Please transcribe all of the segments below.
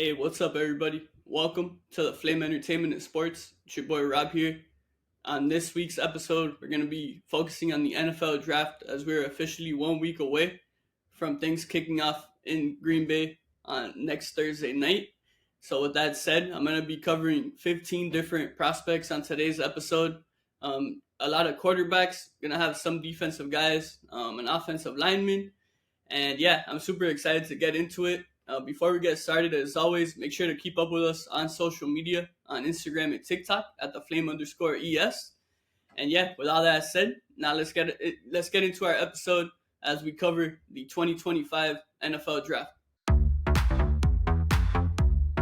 Hey, what's up, everybody? Welcome to the Flame Entertainment and Sports. It's your boy Rob here. On this week's episode, we're going to be focusing on the NFL draft as we're officially 1 week away from things kicking off in Green Bay on next Thursday night. So, with that said, I'm going to be covering 15 different prospects on today's episode. A lot of quarterbacks, going to have some defensive guys, an offensive lineman. And yeah, I'm super excited to get into it. Before we get started, as always, make sure to keep up with us on social media, on Instagram and TikTok at @theflame_ES. And yeah, with all that said, now let's get into our episode as we cover the 2025 NFL Draft.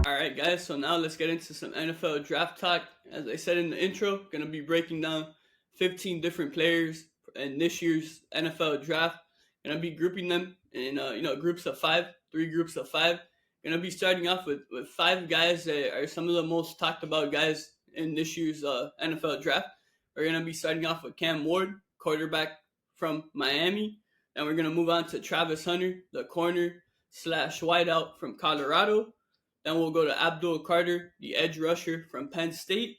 All right, guys, so now let's get into some NFL Draft talk. As I said in the intro, going to be breaking down 15 different players in this year's NFL Draft. Going to be grouping them in groups of five. 3 groups of 5. Going to be starting off with 5 guys that are some of the most talked about guys in this year's NFL draft. We're going to be starting off with Cam Ward, quarterback from Miami. Then we're going to move on to Travis Hunter, the corner/wideout from Colorado. Then we'll go to Abdul Carter, the edge rusher from Penn State.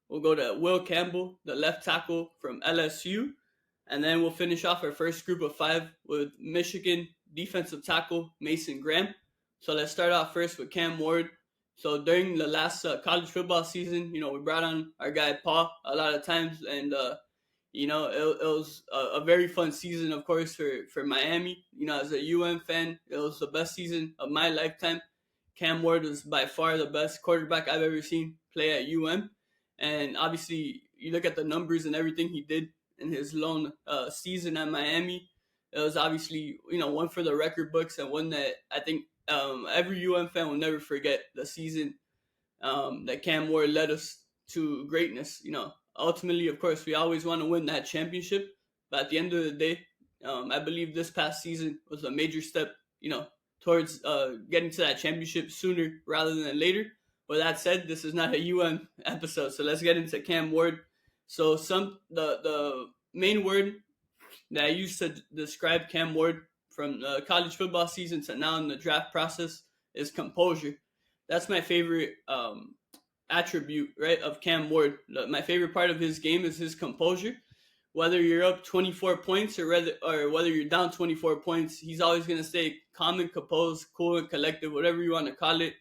We'll go to Will Campbell, the left tackle from LSU. And then we'll finish off our first group of 5 with Michigan defensive tackle Mason Graham. So let's start off first with Cam Ward. So during the last college football season, we brought on our guy Paul a lot of times, and it was a very fun season, of course, for Miami. As a UM fan, it was the best season of my lifetime. Cam Ward was by far the best quarterback I've ever seen play at UM, and obviously you look at the numbers and everything he did in his lone season at Miami. It was obviously, one for the record books, and one that I think every UM fan will never forget. The season that Cam Ward led us to greatness. Ultimately, of course, we always want to win that championship. But at the end of the day, I believe this past season was a major step, towards getting to that championship sooner rather than later. With that said, this is not a UM episode, so let's get into Cam Ward. So the main word that I used to describe Cam Ward from the college football season to now in the draft process is composure. That's my favorite attribute, right, of Cam Ward. My favorite part of his game is his composure. Whether you're up 24 points or whether you're down 24 points, he's always going to stay calm and composed, cool and collected, whatever you want to call it.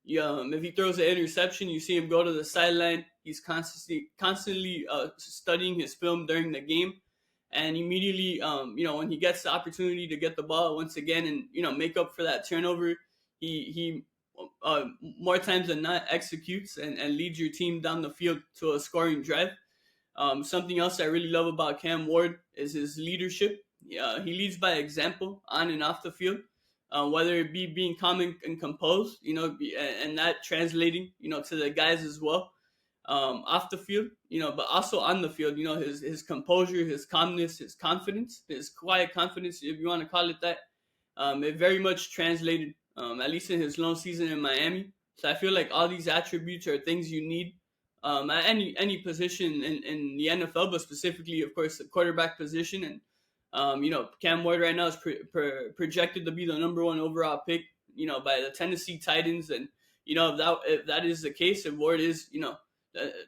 If he throws an interception, you see him go to the sideline. He's constantly studying his film during the game. And immediately, when he gets the opportunity to get the ball once again and, make up for that turnover, he more times than not executes and leads your team down the field to a scoring drive. Something else I really love about Cam Ward is his leadership. He leads by example on and off the field, whether it be being calm and composed, and that translating, to the guys as well. Off the field, but also on the field, his composure, his calmness, his confidence, his quiet confidence, if you want to call it that, it very much translated, at least in his lone season in Miami. So I feel like all these attributes are things you need at any position in the NFL, but specifically, of course, the quarterback position. And, Cam Ward right now is projected to be the number 1 overall pick, by the Tennessee Titans. And, if that is the case, if Ward is,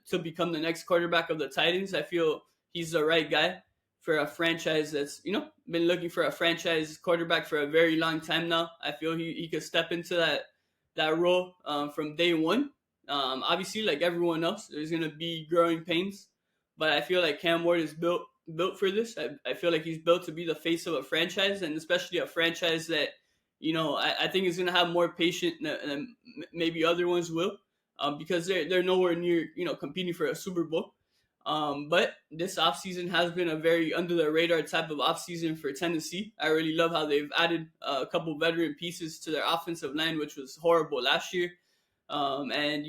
to become the next quarterback of the Titans, I feel he's the right guy for a franchise that's, been looking for a franchise quarterback for a very long time now. I feel he could step into that role from day one. Obviously, like everyone else, there's going to be growing pains, but I feel like Cam Ward is built for this. I feel like he's built to be the face of a franchise, and especially a franchise that, I think is going to have more patience than maybe other ones will. Because they're nowhere near, competing for a Super Bowl. But this offseason has been a very under-the-radar type of offseason for Tennessee. I really love how they've added a couple veteran pieces to their offensive line, which was horrible last year. And,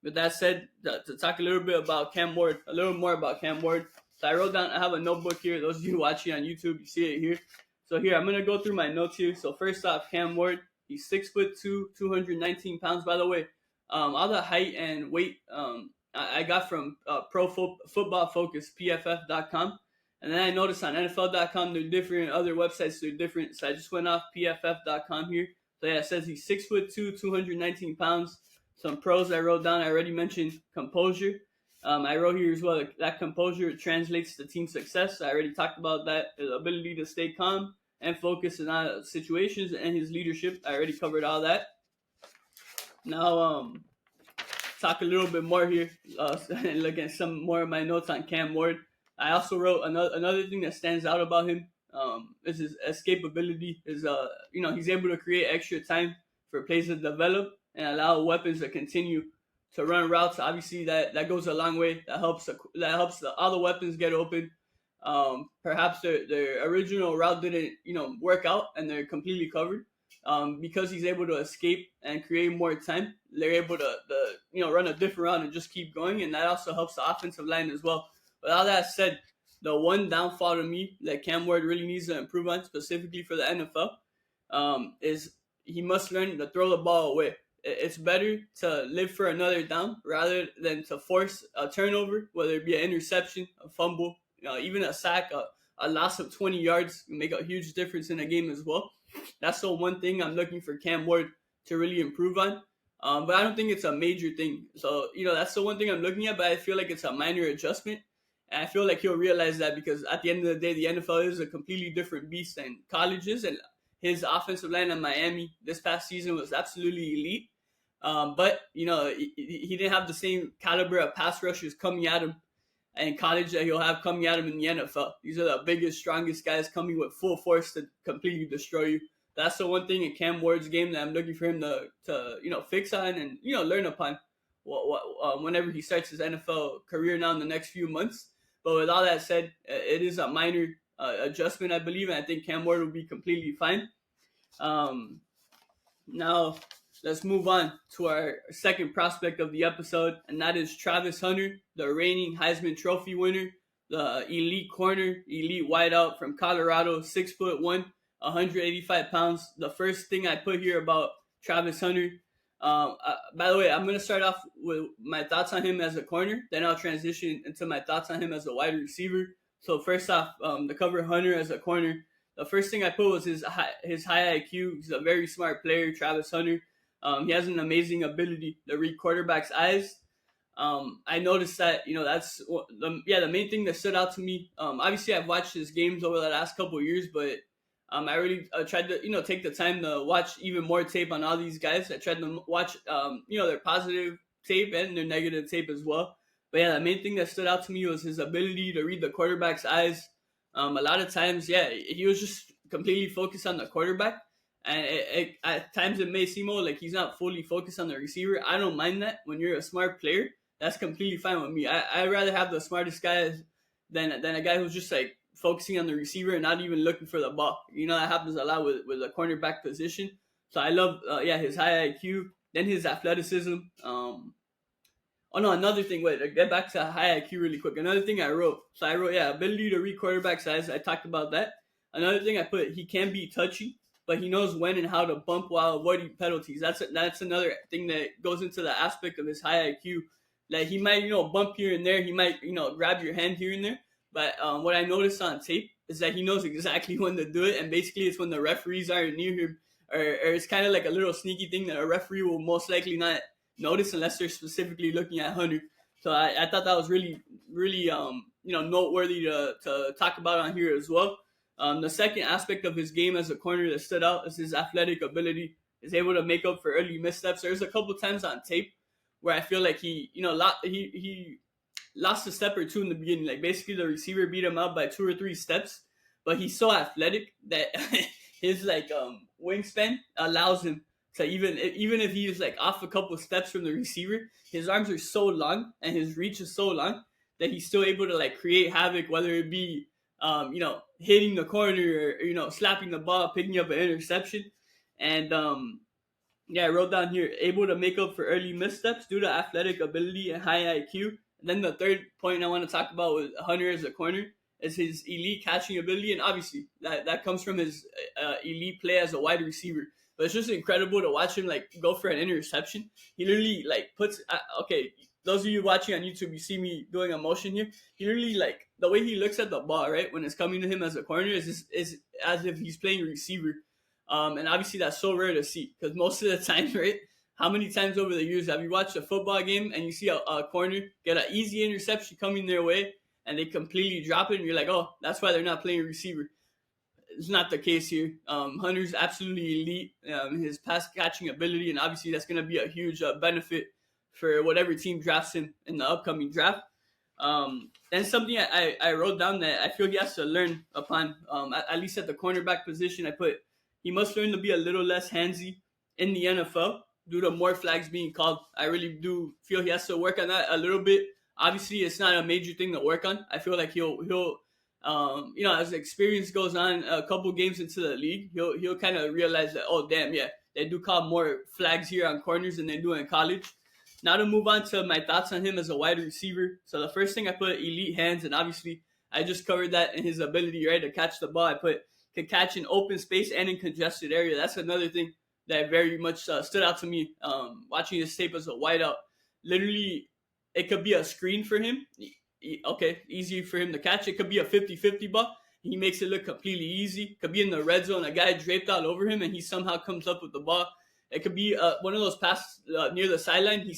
with that said, to talk a little bit about Cam Ward, a little more about Cam Ward. So I wrote down, I have a notebook here. Those of you watching on YouTube, you see it here. So here, I'm going to go through my notes here. So first off, Cam Ward, he's 6'2", 219 pounds, by the way. All the height and weight I got from Pro Football Focus, PFF.com. And then I noticed on NFL.com, they're different. Other websites, they're different. So I just went off PFF.com here So yeah, it says he's 6'2", 219 pounds. Some pros I wrote down. I already mentioned composure. I wrote here as well that composure translates to team success. I already talked about that. His ability to stay calm and focus in situations, and his leadership. I already covered all that. Now, talk a little bit more here and look at some more of my notes on Cam Ward. I also wrote another thing that stands out about him is his escapability. He's able to create extra time for plays to develop and allow weapons to continue to run routes. Obviously, that goes a long way. That helps all the weapons get open. Perhaps their original route didn't work out and they're completely covered. Because he's able to escape and create more time, they're able to run a different route and just keep going, and that also helps the offensive line as well. With all that said, the one downfall to me that Cam Ward really needs to improve on, specifically for the NFL, is he must learn to throw the ball away. It's better to live for another down rather than to force a turnover, whether it be an interception, a fumble, even a sack, a loss of 20 yards can make a huge difference in a game as well. That's the one thing I'm looking for Cam Ward to really improve on. But I don't think it's a major thing. So, that's the one thing I'm looking at, but I feel like it's a minor adjustment. And I feel like he'll realize that because at the end of the day, the NFL is a completely different beast than college is. And his offensive line in Miami this past season was absolutely elite. But, he didn't have the same caliber of pass rushers coming at him in college that he'll have coming at him in the NFL. These are the biggest, strongest guys coming with full force to completely destroy you. That's the one thing in Cam Ward's game that I'm looking for him to fix on and learn upon whenever he starts his NFL career now in the next few months. But with all that said, it is a minor adjustment, I believe, and I think Cam Ward will be completely fine. Now, let's move on to our second prospect of the episode, and that is Travis Hunter, the reigning Heisman Trophy winner, the elite corner, elite wideout from Colorado, 6'1", 185 pounds. The first thing I put here about Travis Hunter, by the way, I'm going to start off with my thoughts on him as a corner, then I'll transition into my thoughts on him as a wide receiver. So first off, to cover Hunter as a corner, the first thing I put was his high IQ. He's a very smart player, Travis Hunter. He has an amazing ability to read quarterbacks' eyes. I noticed that, that's the main thing that stood out to me. Obviously, I've watched his games over the last couple of years, but I really tried to, take the time to watch even more tape on all these guys. I tried to watch, their positive tape and their negative tape as well. But yeah, the main thing that stood out to me was his ability to read the quarterback's eyes. A lot of times, he was just completely focused on the quarterback. And at times it may seem like he's not fully focused on the receiver. I don't mind that. When you're a smart player, that's completely fine with me. I'd rather have the smartest guys than a guy who's just like focusing on the receiver and not even looking for the ball. That happens a lot with the cornerback position. So I love, his high IQ, then his athleticism. Another thing. Wait, get back to high IQ really quick. Another thing I wrote. So I wrote, ability to read quarterback's eyes. I talked about that. Another thing I put, he can be touchy, but he knows when and how to bump while avoiding penalties. That's another thing that goes into the aspect of his high IQ. Like he might, bump here and there. He might, grab your hand here and there. But what I noticed on tape is that he knows exactly when to do it. And basically it's when the referees aren't near him. Or it's kind of like a little sneaky thing that a referee will most likely not notice unless they're specifically looking at Hunter. So I thought that was really, really, noteworthy to talk about on here as well. The second aspect of his game as a corner that stood out is his athletic ability. He's able to make up for early missteps. There's a couple times on tape where I feel like he lost a step or two in the beginning. Like basically the receiver beat him out by 2 or 3 steps, but he's so athletic that his wingspan allows him to even if he is like off a couple steps from the receiver, his arms are so long and his reach is so long that he's still able to like create havoc, whether it be hitting the corner or, slapping the ball, picking up an interception. And, I wrote down here, able to make up for early missteps due to athletic ability and high IQ. And then the third point I want to talk about with Hunter as a corner is his elite catching ability. And obviously that comes from his elite play as a wide receiver. But it's just incredible to watch him like go for an interception. He literally like puts, those of you watching on YouTube, you see me doing a motion here. He literally, like, the way he looks at the ball, right, when it's coming to him as a corner is as if he's playing receiver. And obviously that's so rare to see because most of the time, right? How many times over the years have you watched a football game and you see a corner get an easy interception coming their way and they completely drop it and you're like, oh, that's why they're not playing receiver. It's not the case here. Hunter's absolutely elite. His pass catching ability, and obviously that's going to be a huge benefit for whatever team drafts him in the upcoming draft. And something I wrote down that I feel he has to learn upon, at least at the cornerback position. I put he must learn to be a little less handsy in the NFL due to more flags being called. I really do feel he has to work on that a little bit. Obviously, it's not a major thing to work on. I feel like he'll as the experience goes on, a couple games into the league, he'll kind of realize that, oh damn, yeah, they do call more flags here on corners than they do in college. Now to move on to my thoughts on him as a wide receiver. So the first thing I put elite hands, and obviously I just covered that in his ability, right, to catch the ball. I put can catch in open space and in congested area. That's another thing that very much stood out to me watching his tape as a wideout. Literally, it could be a screen for him. Okay, easy for him to catch. It could be a 50-50 ball. He makes it look completely easy. Could be in the red zone, a guy draped all over him, and he somehow comes up with the ball. It could be one of those passes near the sideline.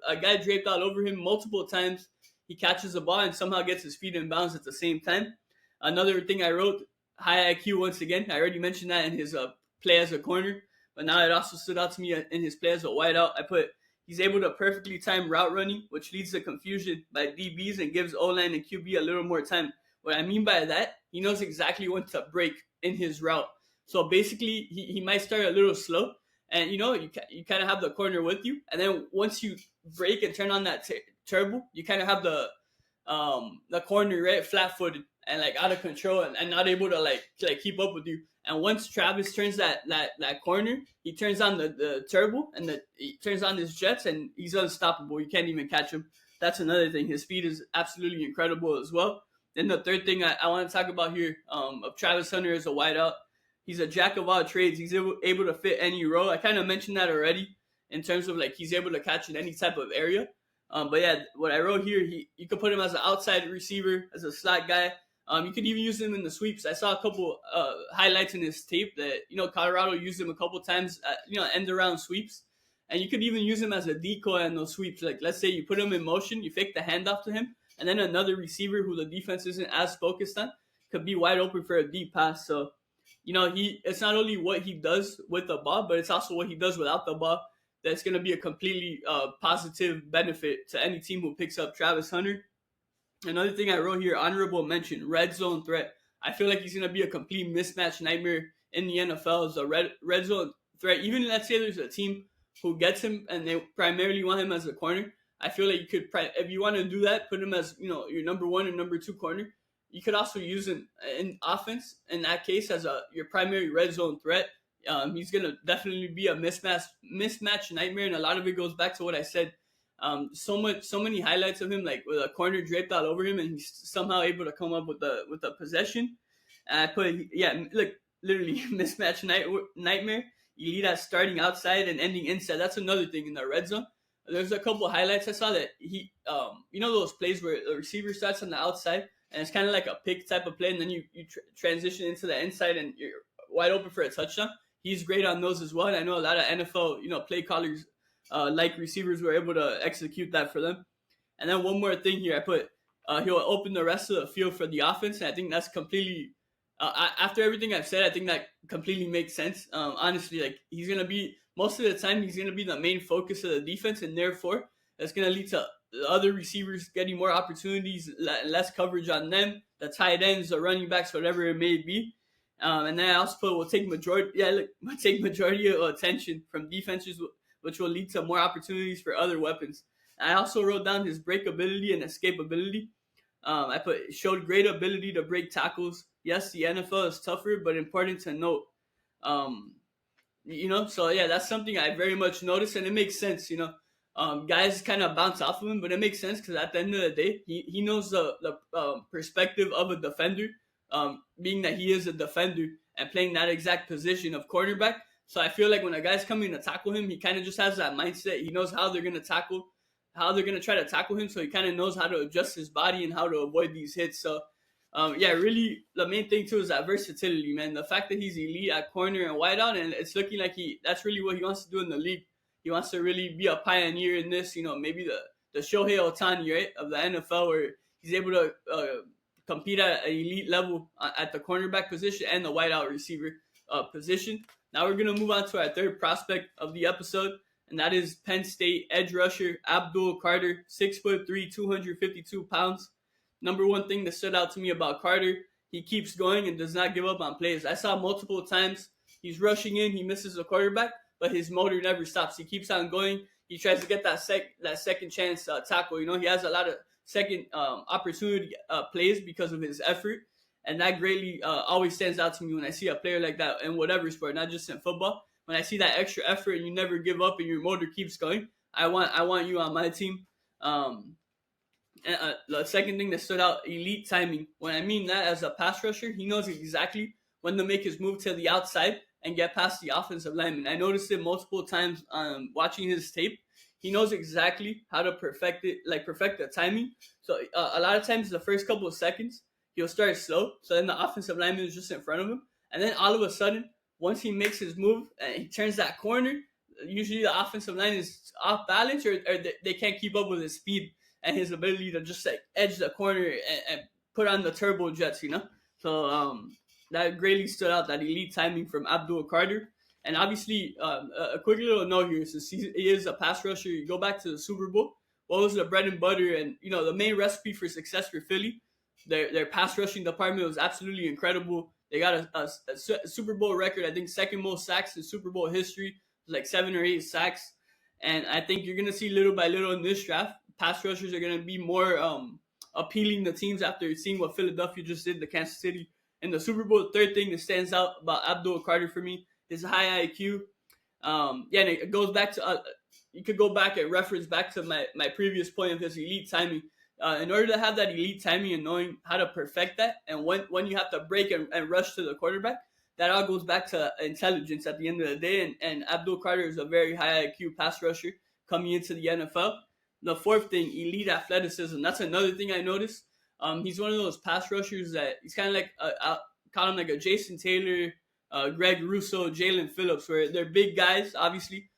A guy draped all over him multiple times. He catches the ball and somehow gets his feet in bounds at the same time. Another thing I wrote, high IQ once again. I already mentioned that in his play as a corner, but now it also stood out to me in his play as a wideout. I put he's able to perfectly time route running, which leads to confusion by DBs and gives O-line and QB a little more time. What I mean by that, he knows exactly when to break in his route. So basically, he might start a little slow, and you kind of have the corner with you, and then once you break and turn on that turbo, you kind of have the corner right flat-footed and like out of control and not able to like keep up with you. And once Travis turns that corner, he turns on the turbo and he turns on his jets and he's unstoppable. You can't even catch him. That's another thing. His speed is absolutely incredible as well. Then the third thing I want to talk about here of Travis Hunter as a wideout. He's a jack of all trades. He's able to fit any role. I kind of mentioned that already in terms of like he's able to catch in any type of area. But yeah, what I wrote here, you could put him as an outside receiver, as a slot guy. You could even use him in the sweeps. I saw a couple highlights in his tape that, Colorado used him a couple times, end around sweeps. And you could even use him as a decoy on those sweeps. Like, let's say you put him in motion, you fake the handoff to him, and then another receiver who the defense isn't as focused on could be wide open for a deep pass. So, it's not only what he does with the ball, but it's also what he does without the ball. That's going to be a completely positive benefit to any team who picks up Travis Hunter. Another thing I wrote here, honorable mention, red zone threat. I feel like he's going to be a complete mismatch nightmare in the NFL as a red zone threat. Even let's say there's a team who gets him and they primarily want him as a corner. I feel like you could, if you want to do that, put him as, your number one and number two corner. You could also use him in offense in that case as your primary red zone threat. He's going to definitely be a mismatch nightmare, and a lot of it goes back to what I said. So many highlights of him, like with a corner draped all over him, and he's somehow able to come up with the possession. And I put, literally mismatch nightmare. Elite at starting outside and ending inside. That's another thing in the red zone. There's a couple highlights I saw that he, those plays where the receiver starts on the outside, and it's kind of like a pick type of play, and then you transition into the inside, and you're wide open for a touchdown. He's great on those as well, and I know a lot of NFL, play callers like receivers were able to execute that for them. And then one more thing here, I put he'll open the rest of the field for the offense, and I think that's completely after everything I've said, I think that completely makes sense. Honestly, like he's gonna be most of the time he's gonna be the main focus of the defense, and therefore that's gonna lead to the other receivers getting more opportunities, less coverage on them, the tight ends, the running backs, whatever it may be. And then I also put will take majority of attention from defenses, which will lead to more opportunities for other weapons. I also wrote down his breakability and escapability. I put showed great ability to break tackles. Yes, the NFL is tougher, but important to note. So yeah, that's something I very much noticed, and it makes sense. Guys kind of bounce off of him, but it makes sense because at the end of the day, he knows the perspective of a defender, being that he is a defender and playing that exact position of quarterback. So I feel like when a guy's coming to tackle him, he kind of just has that mindset. He knows how they're going to try to tackle him. So he kind of knows how to adjust his body and how to avoid these hits. So Really, the main thing too is that versatility, man. The fact that he's elite at corner and wideout, and it's looking like that's really what he wants to do in the league. He wants to really be a pioneer in this, maybe the Shohei Ohtani, right, of the NFL, where he's able to compete at an elite level at the cornerback position and the wideout receiver position. Now we're going to move on to our third prospect of the episode, and that is Penn State edge rusher Abdul Carter, 6'3", 252 pounds. Number one thing that stood out to me about Carter, he keeps going and does not give up on plays. I saw multiple times he's rushing in, he misses the quarterback, but his motor never stops. He keeps on going. He tries to get that second chance tackle. He has a lot of second opportunity plays because of his effort, and that greatly always stands out to me when I see a player like that in whatever sport, not just in football. When I see that extra effort and you never give up and your motor keeps going, I want you on my team. And the second thing that stood out, elite timing. When I mean that, as a pass rusher, he knows exactly when to make his move to the outside and get past the offensive lineman. I noticed it multiple times watching his tape. He knows exactly how to perfect the timing. So a lot of times, the first couple of seconds, he'll start slow. So then the offensive lineman is just in front of him. And then all of a sudden, once he makes his move and he turns that corner, usually the offensive line is off balance or they can't keep up with his speed and his ability to just edge the corner and put on the turbo jets, So that greatly stood out, that elite timing from Abdul Carter. And obviously, a quick little note here, since he is a pass rusher, you go back to the Super Bowl. What was the bread and butter and, the main recipe for success for Philly? Their pass rushing department was absolutely incredible. They got a Super Bowl record, I think second most sacks in Super Bowl history, like 7 or 8 sacks. And I think you're going to see little by little in this draft, pass rushers are going to be more appealing to teams after seeing what Philadelphia just did to Kansas City in the Super Bowl. The third thing that stands out about Abdul Carter for me is high IQ. And it goes back to, you could go back and reference back to my previous point of his elite timing. In order to have that elite timing and knowing how to perfect that, and when you have to break and rush to the quarterback, that all goes back to intelligence at the end of the day. And Abdul Carter is a very high IQ pass rusher coming into the NFL. The fourth thing, elite athleticism. That's another thing I noticed. He's one of those pass rushers that he's kind of like, I call him like a Jason Taylor, Greg Russo, Jalen Phillips, where they're big guys, obviously,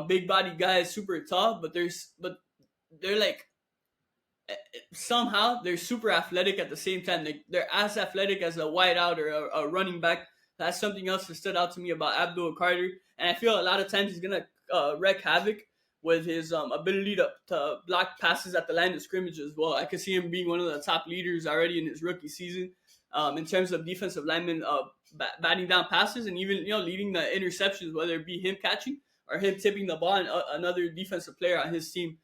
big body guys, super tall, but they're like, somehow they're super athletic at the same time. They're as athletic as a wideout or a running back. That's something else that stood out to me about Abdul Carter. And I feel a lot of times he's going to wreak havoc with his ability to block passes at the line of scrimmage as well. I could see him being one of the top leaders already in his rookie season in terms of defensive linemen batting down passes and even leading the interceptions, whether it be him catching or him tipping the ball and another defensive player on his team,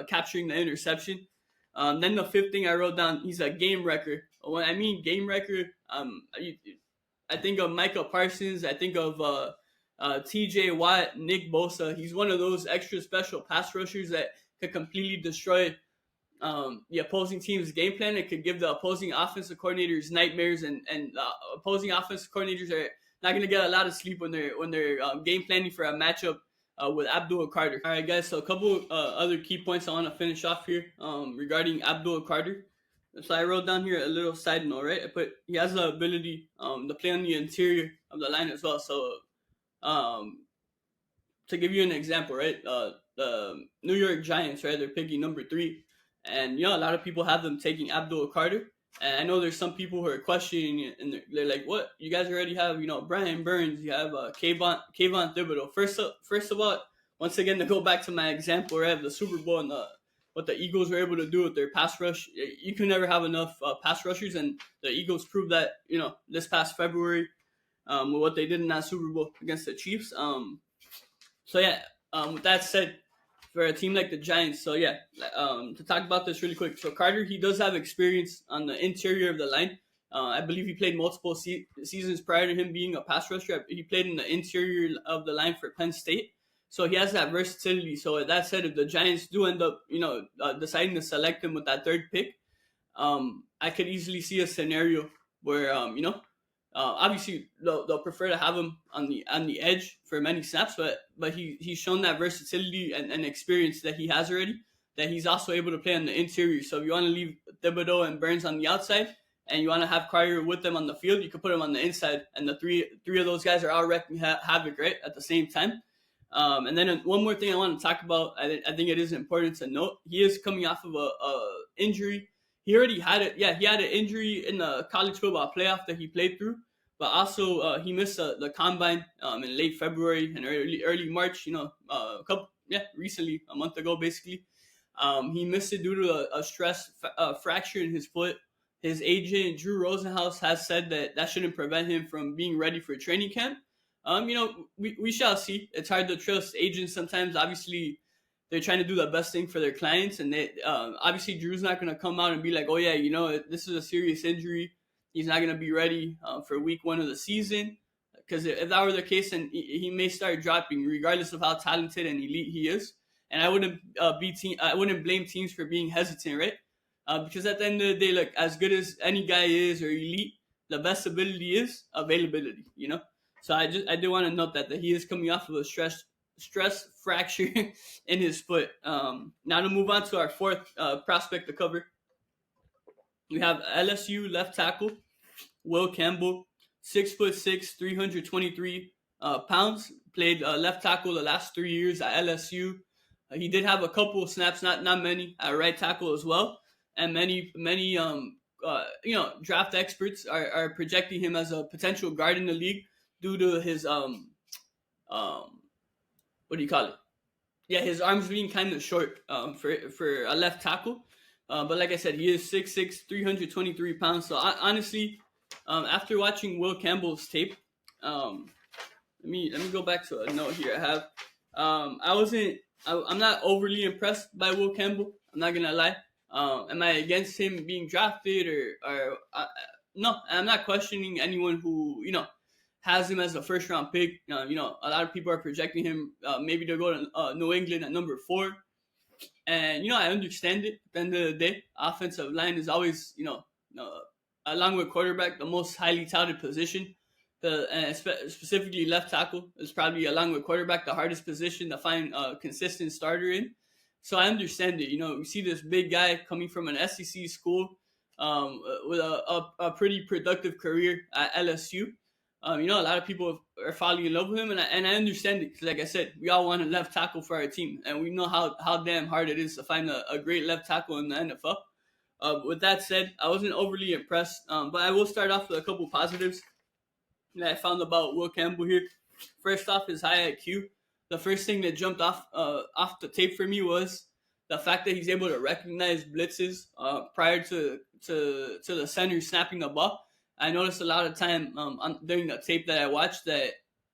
capturing the interception. Then the fifth thing I wrote down, he's a game wrecker. When I mean game wrecker, I think of Micah Parsons. I think of T.J. Watt, Nick Bosa. He's one of those extra special pass rushers that could completely destroy the opposing team's game plan. It could give the opposing offensive coordinators nightmares, and opposing offensive coordinators are not going to get a lot of sleep when they're game planning for a matchup with Abdul Carter. All right, guys. So a couple other key points I want to finish off here regarding Abdul Carter. So I wrote down here a little side note, right? He has the ability to play on the interior of the line as well. So to give you an example, right? The New York Giants, right? They're picking number 3, and a lot of people have them taking Abdul Carter. And I know there's some people who are questioning it, and they're like, "What? You guys already have, Brian Burns. You have Kayvon Thibodeau." First of all, once again, to go back to my example, right, of the Super Bowl and what the Eagles were able to do with their pass rush, you can never have enough pass rushers, and the Eagles proved that, this past February with what they did in that Super Bowl against the Chiefs. With that said, for a team like the Giants, to talk about this really quick. So Carter, he does have experience on the interior of the line. I believe he played multiple seasons prior to him being a pass rusher. He played in the interior of the line for Penn State. So he has that versatility. So with that said, if the Giants do end up, deciding to select him with that third pick, I could easily see a scenario where, obviously they'll prefer to have him on the edge for many snaps, but he's shown that versatility and experience that he has already. that he's also able to play on the interior. So if you want to leave Thibodeau and Burns on the outside, and you want to have Cryer with them on the field, you can put them on the inside, and the three of those guys are all wrecking havoc, right, at the same time. And then one more thing I want to talk about, I think it is important to note, he is coming off of a injury. He already had it. Yeah, he had an injury in the college football playoff that he played through, but also he missed the combine in late February and early March. Recently, a month ago, basically. He missed it due to a stress fracture in his foot. His agent, Drew Rosenhaus, has said that shouldn't prevent him from being ready for training camp. We shall see. It's hard to trust agents sometimes. Obviously, they're trying to do the best thing for their clients, and they obviously Drew's not going to come out and be like, oh yeah, this is a serious injury. He's not going to be ready for week 1 of the season. Because if that were the case, then he may start dropping, regardless of how talented and elite he is. And I wouldn't blame teams for being hesitant, right? Because at the end of the day, look, as good as any guy is or elite, the best ability is availability, So I do want to note that he is coming off of a stress fracture in his foot. Now to move on to our fourth prospect to cover, we have LSU left tackle Will Campbell, 6'6", 323 pounds. Played left tackle the last 3 years at LSU. He did have a couple of snaps, not many, at right tackle as well. And many draft experts are projecting him as a potential guard in the league due to his his arms being kind of short for a left tackle. But like I said, he is 6'6", 323 pounds. So honestly, after watching Will Campbell's tape, let me go back to a note here I have. I'm not overly impressed by Will Campbell. I'm not gonna lie. Am I against him being drafted or no? I'm not questioning anyone who has him as a first round pick. A lot of people are projecting him maybe to go to New England at number 4, and I understand it. At the end of the day, offensive line is always along with quarterback the most highly touted position. Specifically left tackle is probably, along with quarterback, the hardest position to find a consistent starter in. So I understand it. We see this big guy coming from an SEC school with a pretty productive career at LSU. A lot of people are falling in love with him, and I understand it. Because like I said, we all want a left tackle for our team, and we know how damn hard it is to find a great left tackle in the NFL. With that said, I wasn't overly impressed, but I will start off with a couple positives that I found about Will Campbell here. First off, his high IQ. The first thing that jumped off the tape for me was the fact that he's able to recognize blitzes prior to the center snapping the ball. I noticed a lot of time during the tape that I watched that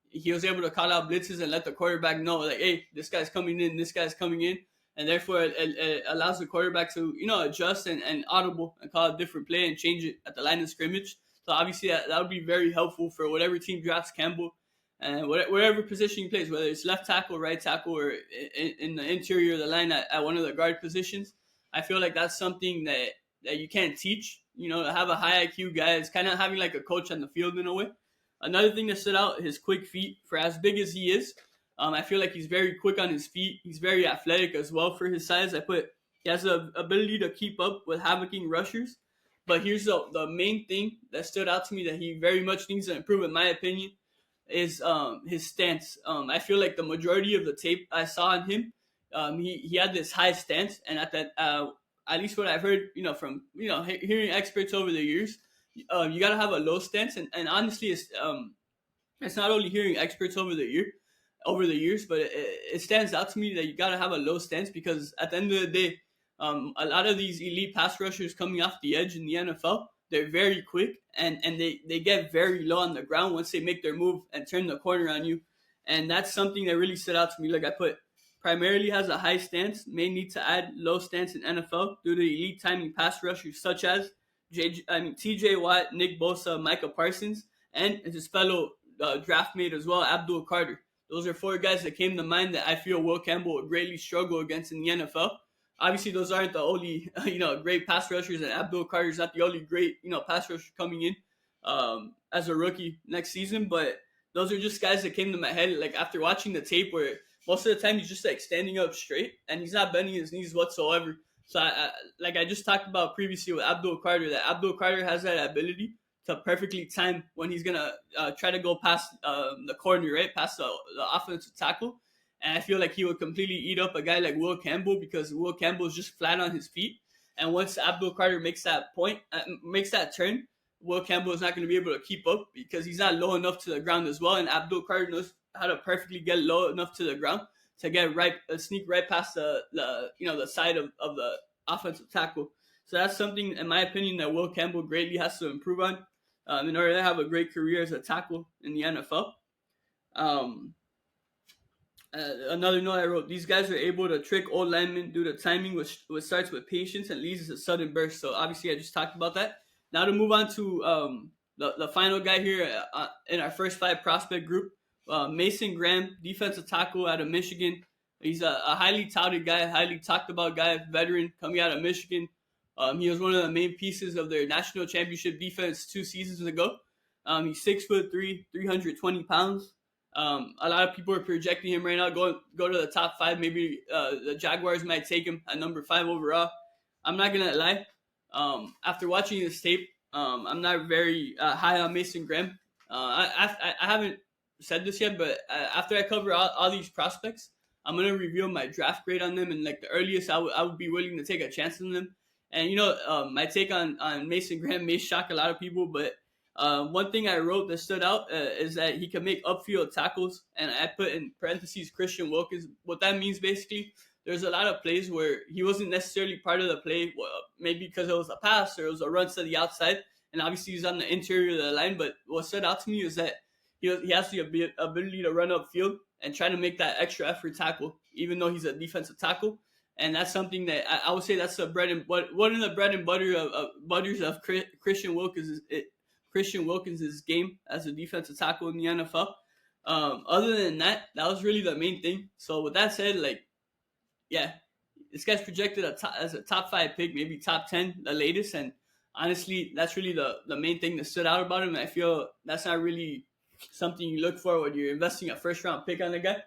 he was able to call out blitzes and let the quarterback know, like, hey, this guy's coming in, and therefore it allows the quarterback to adjust and audible and call a different play and change it at the line of scrimmage. So obviously that would be very helpful for whatever team drafts Campbell and whatever position he plays, whether it's left tackle, right tackle, or in the interior of the line at one of the guard positions. I feel like that's something that you can't teach. To have a high IQ guy is kind of having like a coach on the field in a way. Another thing that stood out, his quick feet. For as big as he is, I feel like he's very quick on his feet. He's very athletic as well for his size. He has the ability to keep up with havocing rushers. But here's the main thing that stood out to me that he very much needs to improve, in my opinion, is his stance. I feel like the majority of the tape I saw on him, he had this high stance, and at least what I've heard, from hearing experts over the years, you gotta have a low stance, and honestly, it's not only hearing experts over the years, but it stands out to me that you gotta have a low stance, because at the end of the day, a lot of these elite pass rushers coming off the edge in the NFL, they're very quick and they get very low on the ground once they make their move and turn the corner on you. And that's something that really stood out to me. Like I put, primarily has a high stance, may need to add low stance in NFL due to elite timing pass rushers such as TJ Watt, Nick Bosa, Micah Parsons, and his fellow draft mate as well, Abdul Carter. Those are 4 guys that came to mind that I feel Will Campbell would greatly struggle against in the NFL. Obviously, those aren't the only, great pass rushers, and Abdul Carter is not the only great, pass rusher coming in as a rookie next season. But those are just guys that came to my head, like after watching the tape where most of the time he's just like standing up straight and he's not bending his knees whatsoever. So like I just talked about previously with Abdul Carter, that Abdul Carter has that ability to perfectly time when he's gonna try to go past the corner, right, past the offensive tackle. And I feel like he would completely eat up a guy like Will Campbell, because Will Campbell is just flat on his feet. And once Abdul Carter makes that point, makes that turn, Will Campbell is not going to be able to keep up because he's not low enough to the ground as well. And Abdul Carter knows how to perfectly get low enough to the ground to get sneak right past the side of the offensive tackle. So that's something, in my opinion, that Will Campbell greatly has to improve on in order to have a great career as a tackle in the NFL. Another note I wrote: these guys are able to trick old linemen due to timing, which starts with patience and leads to sudden bursts. So obviously, I just talked about that. Now to move on to the final guy here in our first 5 prospect group, Mason Graham, defensive tackle out of Michigan. He's a highly touted guy, highly talked about guy, veteran coming out of Michigan. He was one of the main pieces of their national championship defense 2 seasons ago. He's 6'3", 320 pounds. A lot of people are projecting him right now, go to the top 5. Maybe the Jaguars might take him at number 5 overall. I'm not gonna lie. After watching this tape, I'm not very high on Mason Graham. I haven't said this yet, but after I cover all these prospects, I'm gonna reveal my draft grade on them, and like the earliest I would be willing to take a chance on them. And my take on Mason Graham may shock a lot of people, but one thing I wrote that stood out is that he can make upfield tackles, and I put in parentheses Quinshon Judkins. What that means basically, there's a lot of plays where he wasn't necessarily part of the play, maybe because it was a pass or it was a run to the outside, and obviously he's on the interior of the line. But what stood out to me is that he has the ability to run upfield and try to make that extra effort tackle, even though he's a defensive tackle. And that's something that I would say that's the one of the bread and butter of Quinshon Judkins' game as a defensive tackle in the NFL. Other than that was really the main thing. So with that said, yeah, this guy's projected as a top 5 pick, maybe top 10, the latest. And honestly, that's really the main thing that stood out about him. I feel that's not really something you look for when you're investing a first-round pick on a guy.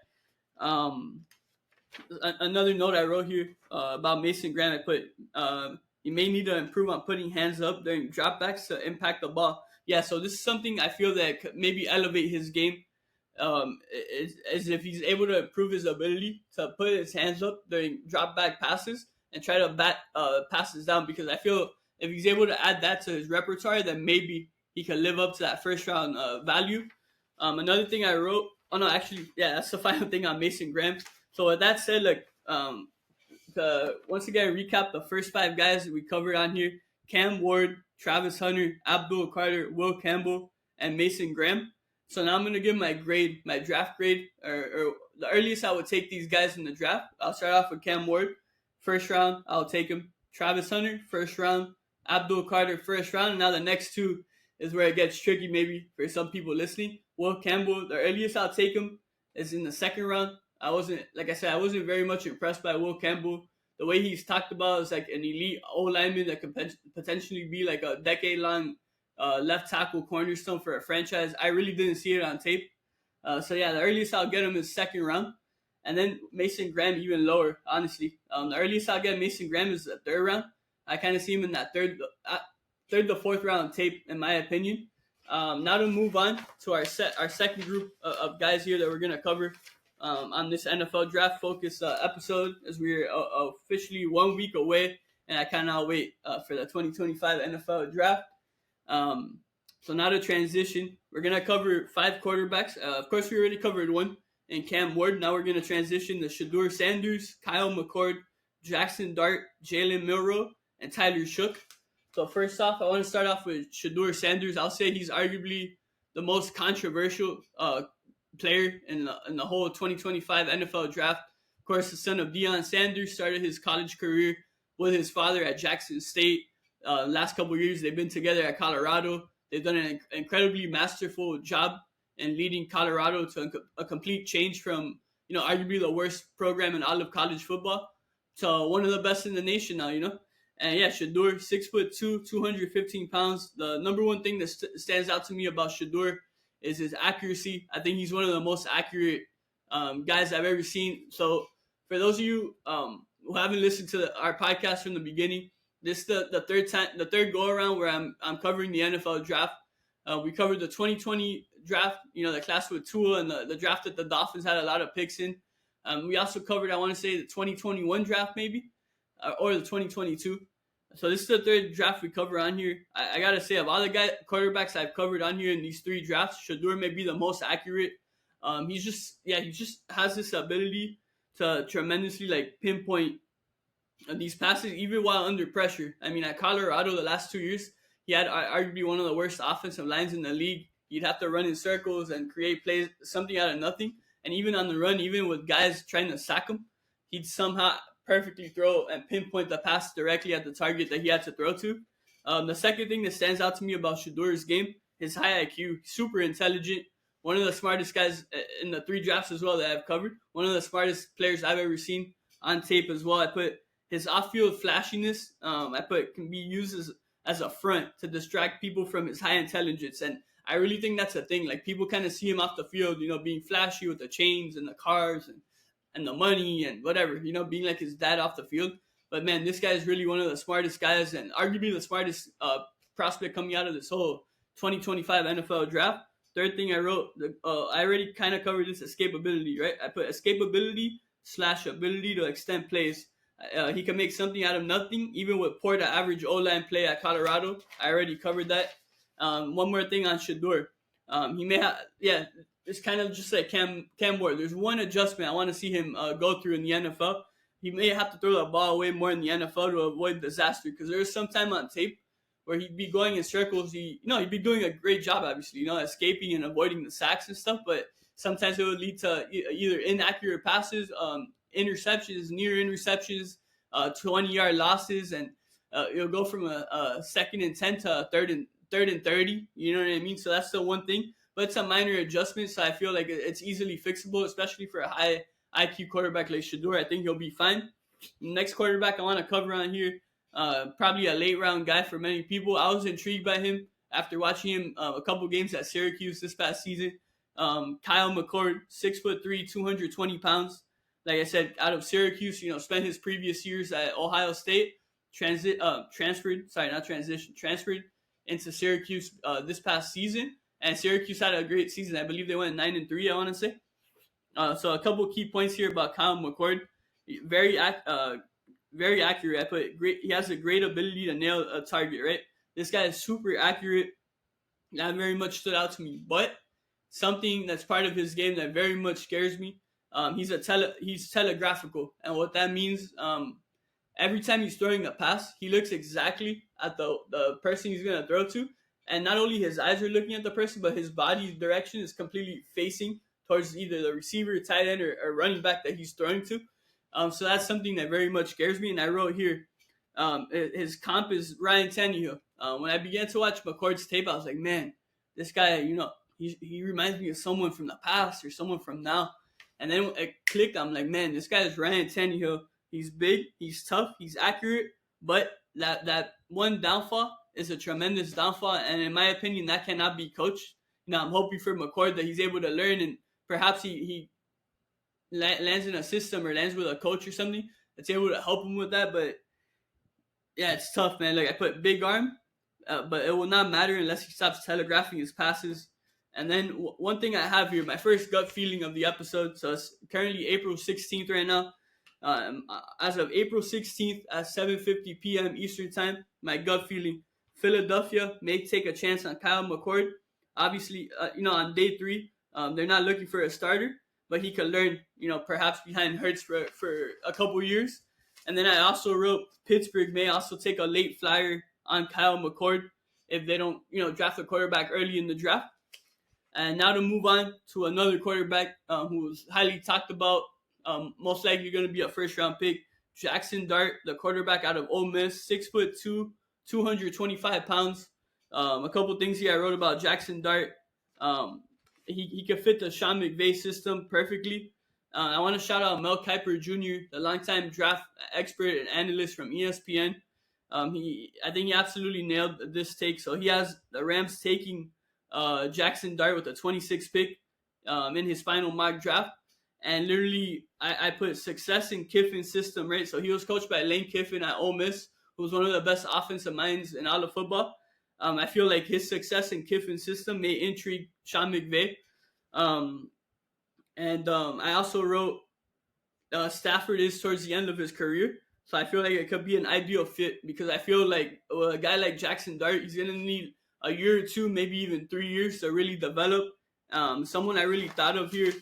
Another note I wrote here about Mason Graham, I put, you may need to improve on putting hands up during dropbacks to impact the ball. Yeah, so this is something I feel that could maybe elevate his game. Is if he's able to improve his ability to put his hands up during drop back passes and try to bat passes down, because I feel if he's able to add that to his repertoire, then maybe he can live up to that first round value. Another thing I wrote, that's the final thing on Mason Graham. So with that said, once again, recap the first 5 guys that we covered on here: Cam Ward, Travis Hunter, Abdul Carter, Will Campbell, and Mason Graham. So now I'm going to give my draft grade, or the earliest I would take these guys in the draft. I'll start off with Cam Ward. First round, I'll take him. Travis Hunter, first round. Abdul Carter, first round. And now the next 2 is where it gets tricky maybe for some people listening. Will Campbell, the earliest I'll take him is in the second round. I wasn't very much impressed by Will Campbell. The way he's talked about is like an elite O-lineman that could potentially be like a decade-long left tackle cornerstone for a franchise. I really didn't see it on tape. The earliest I'll get him is second round. And then Mason Graham even lower, honestly. The earliest I'll get Mason Graham is the third round. I kind of see him in that third to fourth round tape, in my opinion. Now to move on to our second group of guys here that we're going to cover on this NFL Draft Focus episode, as we're officially 1 week away, and I cannot wait for the 2025 NFL Draft. So now to transition, we're going to cover 5 quarterbacks. Of course, we already covered one in Cam Ward. Now we're going to transition to Shedeur Sanders, Kyle McCord, Jaxson Dart, Jalen Milroe, and Tyler Shough. So first off, I want to start off with Shedeur Sanders. I'll say he's arguably the most controversial player in the whole 2025 NFL Draft. Of course, the son of Deion Sanders started his college career with his father at Jackson State. Last couple of years, they've been together at Colorado. They've done an incredibly masterful job in leading Colorado to a complete change from, arguably the worst program in all of college football to one of the best in the nation now, And yeah, Shedeur, 6'2", 215 pounds. The number one thing that stands out to me about Shedeur is his accuracy. I think he's one of the most accurate guys I've ever seen. So for those of you who haven't listened to our podcast from the beginning, this is the third go around where I'm covering the NFL draft. We covered the 2020 draft, the class with Tua, and the draft that the Dolphins had a lot of picks in. We also covered, I want to say, the 2021 draft maybe, or the 2022. So this is the third draft we cover on here. I gotta say, of all the quarterbacks I've covered on here in these three drafts, Shedeur may be the most accurate. He just has this ability to tremendously pinpoint these passes even while under pressure. I mean, at Colorado the last 2 years, he had arguably one of the worst offensive lines in the league. He'd have to run in circles and create plays, something out of nothing. And even on the run, even with guys trying to sack him, he'd somehow perfectly throw and pinpoint the pass directly at the target that he had to throw to. The second thing that stands out to me about Shedeur's game, his high IQ, super intelligent, one of the smartest guys in the three drafts as well that I've covered, one of the smartest players I've ever seen on tape as well. I put his off-field flashiness, can be used as a front to distract people from his high intelligence. And I really think that's a thing. Like, people kind of see him off the field, being flashy with the chains and the cars and the money and whatever, being like his dad off the field. But man, this guy is really one of the smartest guys and arguably the smartest prospect coming out of this whole 2025 NFL draft. Third thing I wrote, I already kind of covered this, escapability, right? I put escapability/ability to extend plays. He can make something out of nothing, even with poor to average O-line play at Colorado. I already covered that. One more thing on Shedeur. He may have, it's kind of just like Cam Ward. There's one adjustment I want to see him go through in the NFL. He may have to throw the ball away more in the NFL to avoid disaster, because there's some time on tape where he'd be going in circles. He'd be doing a great job, obviously, escaping and avoiding the sacks and stuff, but sometimes it would lead to either inaccurate passes, interceptions, near interceptions, 20-yard losses, and it'll go from a 2nd and 10 to a third and 30. You know what I mean? So that's the one thing, but it's a minor adjustment. So I feel like it's easily fixable, especially for a high IQ quarterback like Shedeur. I think he'll be fine. Next quarterback I want to cover on here, probably a late round guy for many people. I was intrigued by him after watching him a couple games at Syracuse this past season. Kyle McCord, 6'3", 220 pounds. Like I said, out of Syracuse, spent his previous years at Ohio State, transferred into Syracuse this past season. And Syracuse had a great season. I believe they went 9-3, I want to say. So a couple key points here about Kyle McCord. Very accurate. I put great. He has a great ability to nail a target, right? This guy is super accurate. That very much stood out to me. But something that's part of his game that very much scares me, he's telegraphical. And what that means, every time he's throwing a pass, he looks exactly at the person he's going to throw to. And not only his eyes are looking at the person, but his body's direction is completely facing towards either the receiver, tight end, or running back that he's throwing to. So that's something that very much scares me. And I wrote here, his comp is Ryan Tannehill. When I began to watch McCord's tape, I was like, man, this guy, he reminds me of someone from the past or someone from now. And then it clicked. I'm like, man, this guy is Ryan Tannehill. He's big, he's tough, he's accurate, but that one downfall is a tremendous downfall. And in my opinion, that cannot be coached. I'm hoping for McCord that he's able to learn, and perhaps he lands in a system or lands with a coach or something that's able to help him with that. But yeah, it's tough, man. Like I put big arm, but it will not matter unless he stops telegraphing his passes. And then one thing I have here, my first gut feeling of the episode. So it's currently April 16th right now. As of April 16th at 7:50 p.m. Eastern time, my gut feeling, Philadelphia may take a chance on Kyle McCord. Obviously, on day 3, they're not looking for a starter, but he could learn, perhaps behind Hurts for a couple years. And then I also wrote Pittsburgh may also take a late flyer on Kyle McCord if they don't, draft a quarterback early in the draft. And now to move on to another quarterback who was highly talked about, most likely going to be a first-round pick, Jaxson Dart, the quarterback out of Ole Miss, 6'2", 225 pounds. A couple things here I wrote about Jaxson Dart. He could fit the Sean McVay system perfectly. I want to shout out Mel Kiper Jr., the longtime draft expert and analyst from ESPN. I think he absolutely nailed this take. So he has the Rams taking Jaxson Dart with the 26th pick in his final mock draft. And literally, I put success in Kiffin's system, right? So he was coached by Lane Kiffin at Ole Miss, who was one of the best offensive minds in all of football. I feel like his success in Kiffin's system may intrigue Sean McVay. I also wrote Stafford is towards the end of his career. So I feel like it could be an ideal fit because I feel like a guy like Jaxson Dart, he's going to need a year or two, maybe even 3 years to really develop. Someone I really thought of here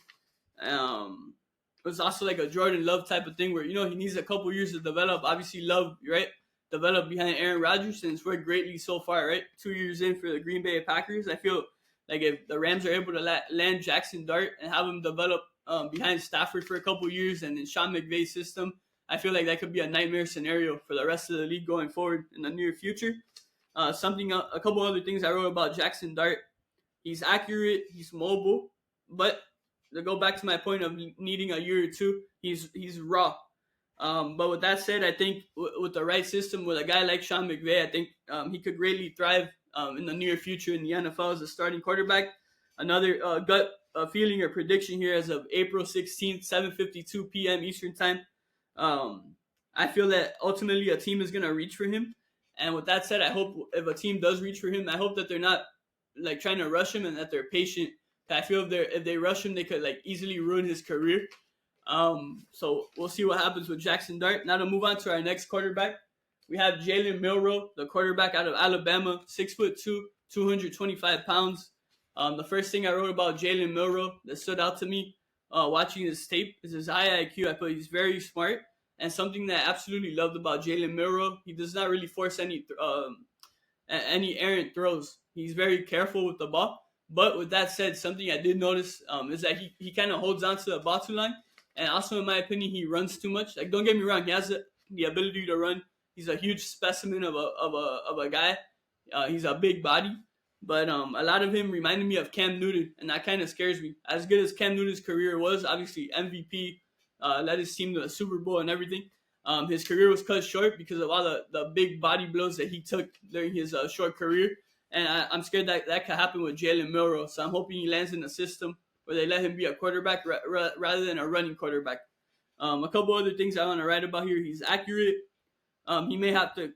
was also like a Jordan Love type of thing where, he needs a couple years to develop. Obviously, Love, right? Developed behind Aaron Rodgers and it's worked greatly so far, right? 2 years in for the Green Bay Packers. I feel like if the Rams are able to land Jaxson Dart and have him develop behind Stafford for a couple years and in Sean McVay's system, I feel like that could be a nightmare scenario for the rest of the league going forward in the near future. A couple other things I wrote about Jaxson Dart. He's accurate, he's mobile, but to go back to my point of needing a year or two, he's raw. But with that said, I think with the right system, with a guy like Sean McVay, I think he could greatly thrive in the near future in the NFL as a starting quarterback. Another gut feeling or prediction here as of April 16th, 7:52 p.m. Eastern Time. I feel that ultimately a team is going to reach for him. And with that said, I hope if a team does reach for him, I hope that they're not like trying to rush him and that they're patient. I feel if they rush him, they could like easily ruin his career. So we'll see what happens with Jaxson Dart. Now to move on to our next quarterback, we have Jalen Milroe, the quarterback out of Alabama, 6'2", 225 pounds. The first thing I wrote about Jalen Milroe that stood out to me watching his tape is his high IQ. I thought he's very smart, and something that I absolutely loved about Jalen Milroe, he does not really force any errant throws. He's very careful with the ball. But with that said, something I did notice is that he kind of holds on to the ball too long. And also, in my opinion, he runs too much. Like, don't get me wrong, he has the ability to run. He's a huge specimen of a guy. He's a big body. But a lot of him reminded me of Cam Newton, and that kind of scares me. As good as Cam Newton's career was, obviously MVP, led his team to the Super Bowl and everything. His career was cut short because of all the big body blows that he took during his short career. And I'm scared that could happen with Jalen Milroe. So I'm hoping he lands in a system where they let him be a quarterback rather than a running quarterback. A couple other things I want to write about here. He's accurate. He may have to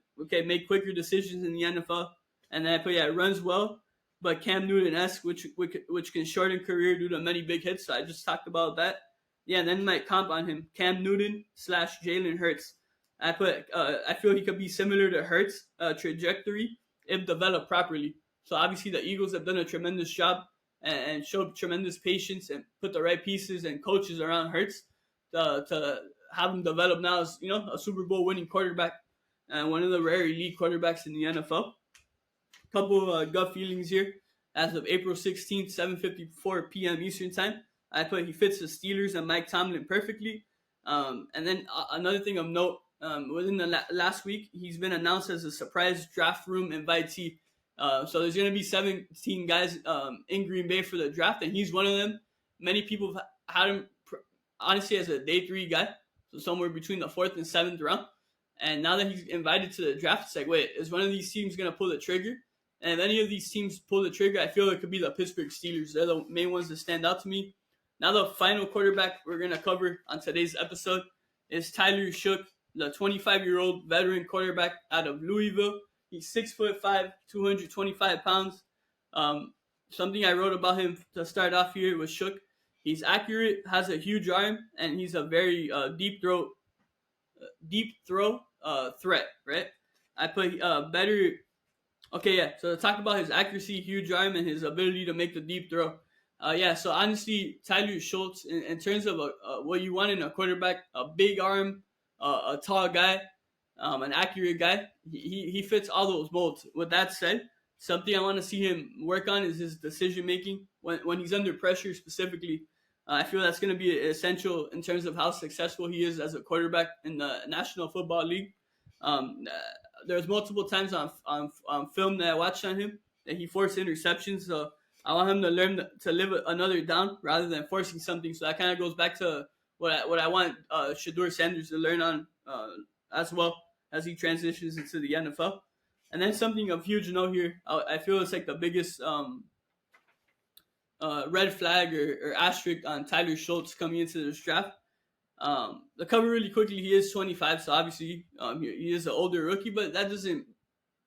make quicker decisions in the NFL. And then I put, runs well, but Cam Newton-esque, which can shorten career due to many big hits. So I just talked about that. Yeah, and then my comp on him, Cam Newton / Jalen Hurts. I feel he could be similar to Hurts' trajectory if developed properly. So obviously the Eagles have done a tremendous job and showed tremendous patience and put the right pieces and coaches around Hurts to have him develop now as a Super Bowl winning quarterback and one of the rare elite quarterbacks in the NFL. Couple gut feelings here. As of April 16th, 7:54 p.m. Eastern Time, I put he fits the Steelers and Mike Tomlin perfectly. And then another thing of note, within the last week, he's been announced as a surprise draft room invitee. So there's going to be 17 guys in Green Bay for the draft, and he's one of them. Many people have had him, honestly, as a day 3 guy, so somewhere between the 4th and 7th round. And now that he's invited to the draft, it's like, wait, is one of these teams going to pull the trigger? And if any of these teams pull the trigger, I feel it could be the Pittsburgh Steelers. They're the main ones that stand out to me. Now the final quarterback we're going to cover on today's episode is Tyler Shough, the 25-year-old veteran quarterback out of Louisville. He's 6'5", 225 pounds. Something I wrote about him to start off here was Shough. He's accurate, has a huge arm, and he's a very deep throw threat, right? I put better. Okay, yeah. So to talk about his accuracy, huge arm, and his ability to make the deep throw. So honestly, Tyler Shough, in terms of what you want in a quarterback, a big arm, a tall guy, an accurate guy, he fits all those molds. With that said, something I want to see him work on is his decision making when he's under pressure specifically. I feel that's going to be essential in terms of how successful he is as a quarterback in the National Football League. There's multiple times on film that I watched on him that he forced interceptions. So I want him to learn to live another down rather than forcing something. So that kind of goes back to what I want Shedeur Sanders to learn on as well as he transitions into the NFL. And then something of huge note here, I feel it's like the biggest red flag or asterisk on Tyler Shough coming into this draft. The cover really quickly, he is 25, so obviously he is an older rookie, but that doesn't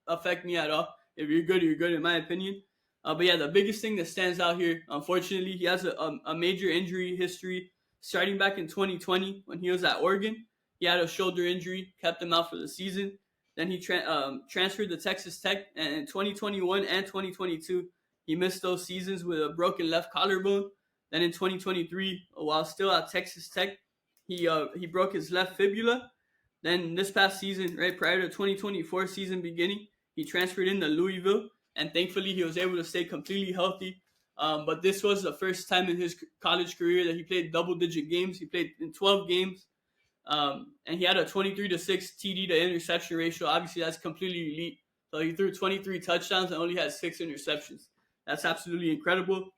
affect me at all. If you're good, you're good, in my opinion. But yeah, the biggest thing that stands out here, unfortunately, he has a major injury history starting back in 2020 when he was at Oregon. He had a shoulder injury, kept him out for the season. Then he transferred to Texas Tech, and in 2021 and 2022, he missed those seasons with a broken left collarbone. Then in 2023, while still at Texas Tech, he broke his left fibula. Then this past season, right prior to 2024 season beginning, he transferred into Louisville, and thankfully he was able to stay completely healthy. But this was the first time in his college career that he played double-digit games. He played in 12 games, and he had a 23-6 TD to interception ratio. Obviously, that's completely elite. So he threw 23 touchdowns and only had 6 interceptions. That's absolutely incredible.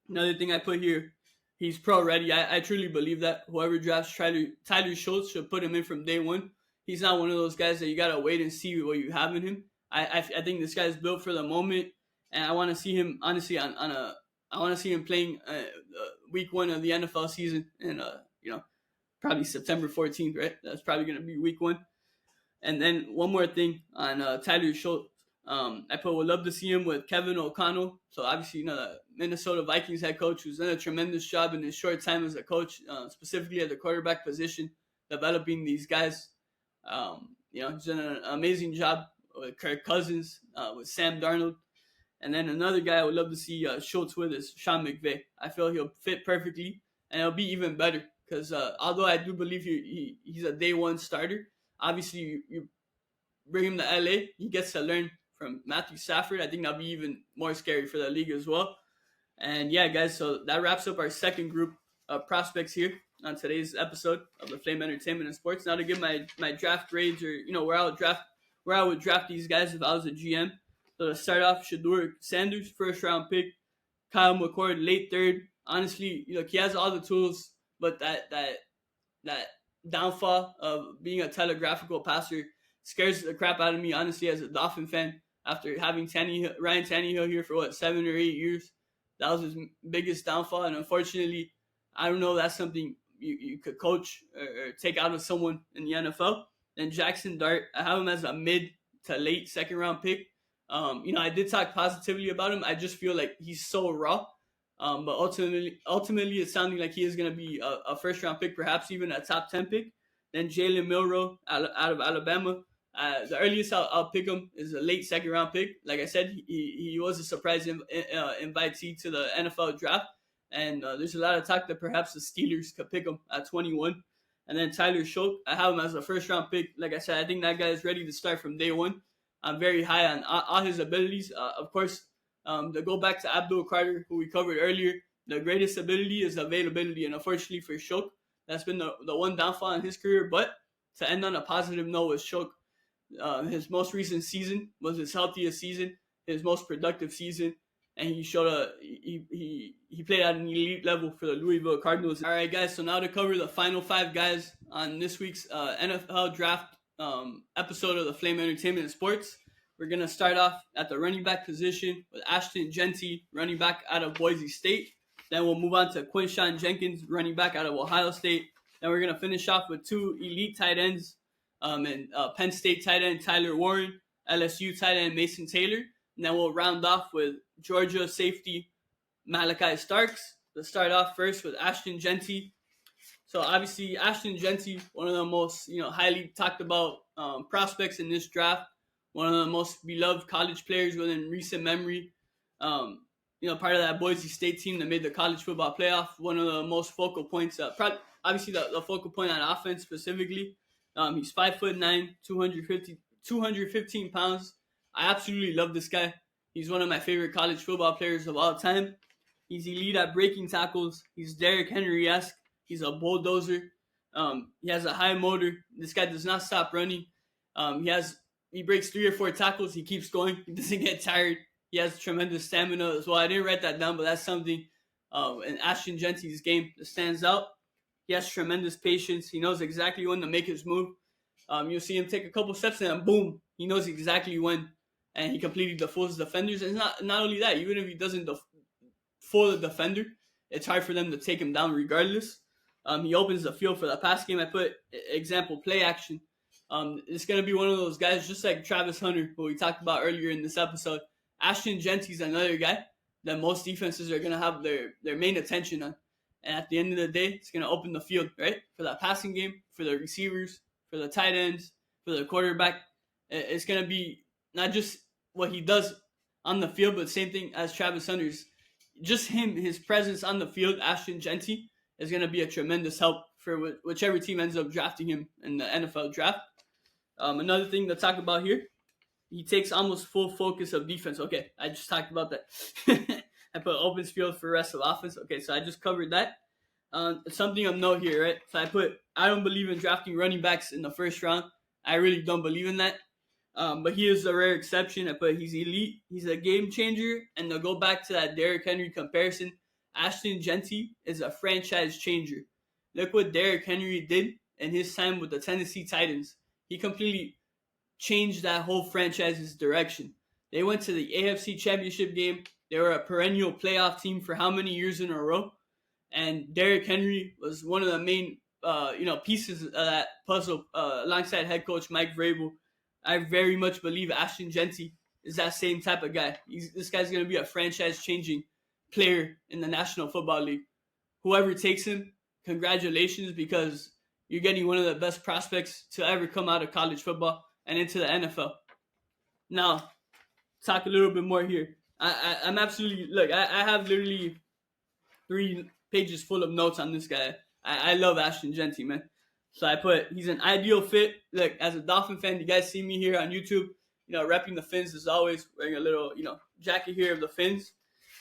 Another thing I put here, he's pro ready. I truly believe that whoever drafts Tyler Shough should put him in from day one. He's not one of those guys that you gotta wait and see what you have in him. I think this guy's built for the moment, and I want to see him honestly I want to see him playing week 1 of the NFL season, and probably September 14th, right? That's probably gonna be week 1. And then one more thing on Tyler Shough. I would love to see him with Kevin O'Connell. So obviously, the Minnesota Vikings head coach, who's done a tremendous job in his short time as a coach, specifically at the quarterback position, developing these guys. He's done an amazing job with Kirk Cousins, with Sam Darnold. And then another guy I would love to see Shough with is Sean McVay. I feel he'll fit perfectly, and it'll be even better because although I do believe he's a day one starter, obviously you bring him to LA, he gets to learn from Matthew Stafford. I think that'll be even more scary for the league as well. And yeah, guys, so that wraps up our second group of prospects here on today's episode of the Flame Entertainment and Sports. Now to give my draft grades, or where I would draft these guys if I was a GM. So to start off, Shedeur Sanders, first round pick. Kyle McCord, late third. Honestly, he has all the tools, but that downfall of being a telegraphical passer scares the crap out of me, honestly, as a Dolphin fan. After having Ryan Tannehill here for 7 or 8 years, that was his biggest downfall. And unfortunately, I don't know if that's something you could coach or take out of someone in the NFL. Then Jaxson Dart, I have him as a mid to late second round pick. I did talk positively about him. I just feel like he's so raw. But ultimately, it's sounding like he is going to be a first round pick, perhaps even a top 10 pick. Then Jalen Milroe out of Alabama. The earliest I'll pick him is a late second round pick. Like I said, he was a surprise invitee to the NFL draft. And there's a lot of talk that perhaps the Steelers could pick him at 21. And then Tyler Shough, I have him as a first round pick. Like I said, I think that guy is ready to start from day one. I'm very high on all his abilities. Of course, to go back to Abdul Carter, who we covered earlier, the greatest ability is availability. And unfortunately for Shough, that's been the one downfall in his career. But to end on a positive note with Shough, his most recent season was his healthiest season, his most productive season, and he showed he played at an elite level for the Louisville Cardinals. All right, guys, so now to cover the final 5 guys on this week's NFL draft episode of the Flame Entertainment and Sports. We're going to start off at the running back position with Ashton Jeanty, running back out of Boise State. Then we'll move on to Quinshon Judkins, running back out of Ohio State. Then we're going to finish off with 2 elite tight ends, and Penn State tight end Tyler Warren, LSU tight end Mason Taylor. And then we'll round off with Georgia safety Malaki Starks. Let's start off first with Ashton Jeanty. So obviously Ashton Jeanty, one of the most highly talked about prospects in this draft, one of the most beloved college players within recent memory. Part of that Boise State team that made the college football playoff. One of the most focal points. Obviously the focal point on offense specifically. He's 5'9", 215 pounds. I absolutely love this guy. He's one of my favorite college football players of all time. He's elite at breaking tackles. He's Derrick Henry-esque. He's a bulldozer. He has a high motor. This guy does not stop running. He breaks 3 or 4 tackles. He keeps going. He doesn't get tired. He has tremendous stamina as well. I didn't write that down, but that's something in Ashton Jeanty's game that stands out. He has tremendous patience. He knows exactly when to make his move. You'll see him take a couple steps and then boom, he knows exactly when. And he completely defools defenders. And not only that, even if he doesn't full defender, it's hard for them to take him down regardless. He opens the field for the pass game. I put example play action. It's going to be one of those guys just like Travis Hunter, who we talked about earlier in this episode. Ashton Jeanty is another guy that most defenses are going to have their main attention on. And at the end of the day, it's going to open the field, right? For that passing game, for the receivers, for the tight ends, for the quarterback. It's going to be not just what he does on the field, but same thing as Travis Hunter's. Just him, his presence on the field, Ashton Jeanty, is going to be a tremendous help for whichever team ends up drafting him in the NFL draft. Another thing to talk about here, he takes almost full focus of defense. Okay, I just talked about that. I put opens field for the rest of offense. Okay, so I just covered that. Something of note here, right? So I don't believe in drafting running backs in the first round. I really don't believe in that. But he is a rare exception. I put he's elite. He's a game changer. And to go back to that Derrick Henry comparison, Ashton Jeanty is a franchise changer. Look what Derrick Henry did in his time with the Tennessee Titans. He completely changed that whole franchise's direction. They went to the AFC Championship game. They were a perennial playoff team for how many years in a row? And Derrick Henry was one of the main pieces of that puzzle alongside head coach Mike Vrabel. I very much believe Ashton Jeanty is that same type of guy. This guy's going to be a franchise-changing player in the National Football League. Whoever takes him, congratulations, because you're getting one of the best prospects to ever come out of college football and into the NFL. Now, talk a little bit more here. I'm absolutely, look, I have literally 3 pages full of notes on this guy. I love Ashton Jeanty, man. So I put, he's an ideal fit. Look, as a Dolphin fan, you guys see me here on YouTube, repping the Fins as always, wearing a little, jacket here of the Fins.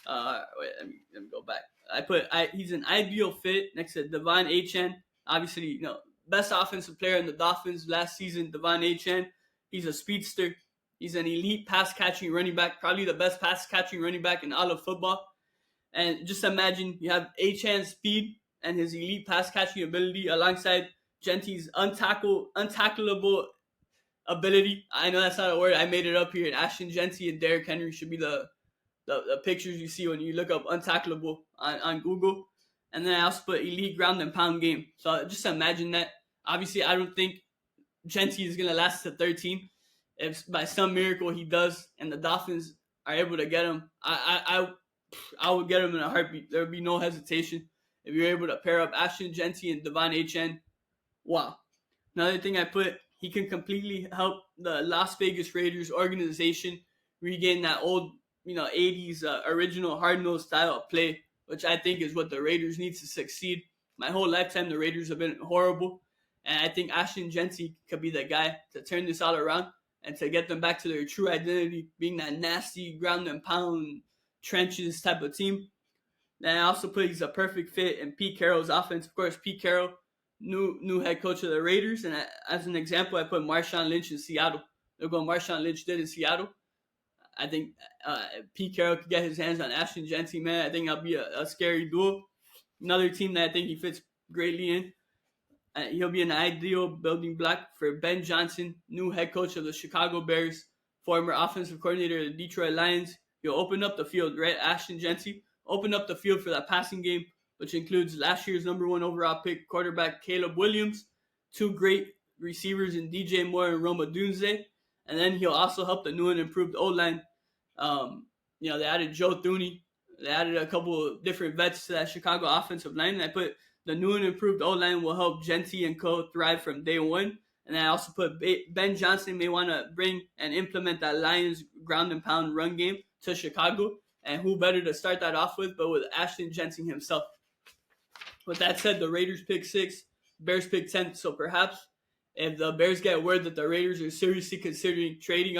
Let me go back. I put, he's an ideal fit next to Devon Achane. Obviously, best offensive player in the Dolphins last season, Devon Achane. He's a speedster. He's an elite pass-catching running back, probably the best pass-catching running back in all of football. And just imagine you have Achane's speed and his elite pass-catching ability alongside Jeanty's untackleable ability. I know that's not a word. I made it up here. And Ashton Jeanty and Derrick Henry should be the pictures you see when you look up untackleable on Google. And then I also put elite ground and pound game. So just imagine that. Obviously, I don't think Jeanty is going to last to 13. If by some miracle he does and the Dolphins are able to get him, I would get him in a heartbeat. There would be no hesitation. If you're able to pair up Ashton Jeanty and Devon Achane, wow. Another thing I put, he can completely help the Las Vegas Raiders organization regain that old, 80s original hard-nosed style of play, which I think is what the Raiders need to succeed. My whole lifetime, the Raiders have been horrible, and I think Ashton Jeanty could be the guy to turn this all around and to get them back to their true identity, being that nasty ground and pound trenches type of team. And I also put he's a perfect fit in Pete Carroll's offense. Of course, Pete Carroll, new head coach of the Raiders. And as an example, I put Marshawn Lynch in Seattle. Look what Marshawn Lynch did in Seattle. I think Pete Carroll could get his hands on Ashton Jeanty, man. I think that'll be a scary duel. Another team that I think he fits greatly in. He'll be an ideal building block for Ben Johnson, new head coach of the Chicago Bears, former offensive coordinator of the Detroit Lions. He'll open up the field, right? Ashton Jeanty, open up the field for that passing game, which includes last year's number 1 overall pick quarterback Caleb Williams, 2 great receivers in DJ Moore and Roma Dunze, and then he'll also help the new and improved O-line. They added Joe Thuney. They added a couple of different vets to that Chicago offensive line, and I put the new and improved O-line will help Jeanty and co thrive from day one. And I also put Ben Johnson may want to bring and implement that Lions ground and pound run game to Chicago. And who better to start that off with but with Ashton Jeanty himself. With that said, the Raiders pick 6, Bears pick 10. So perhaps if the Bears get word that the Raiders are seriously considering drafting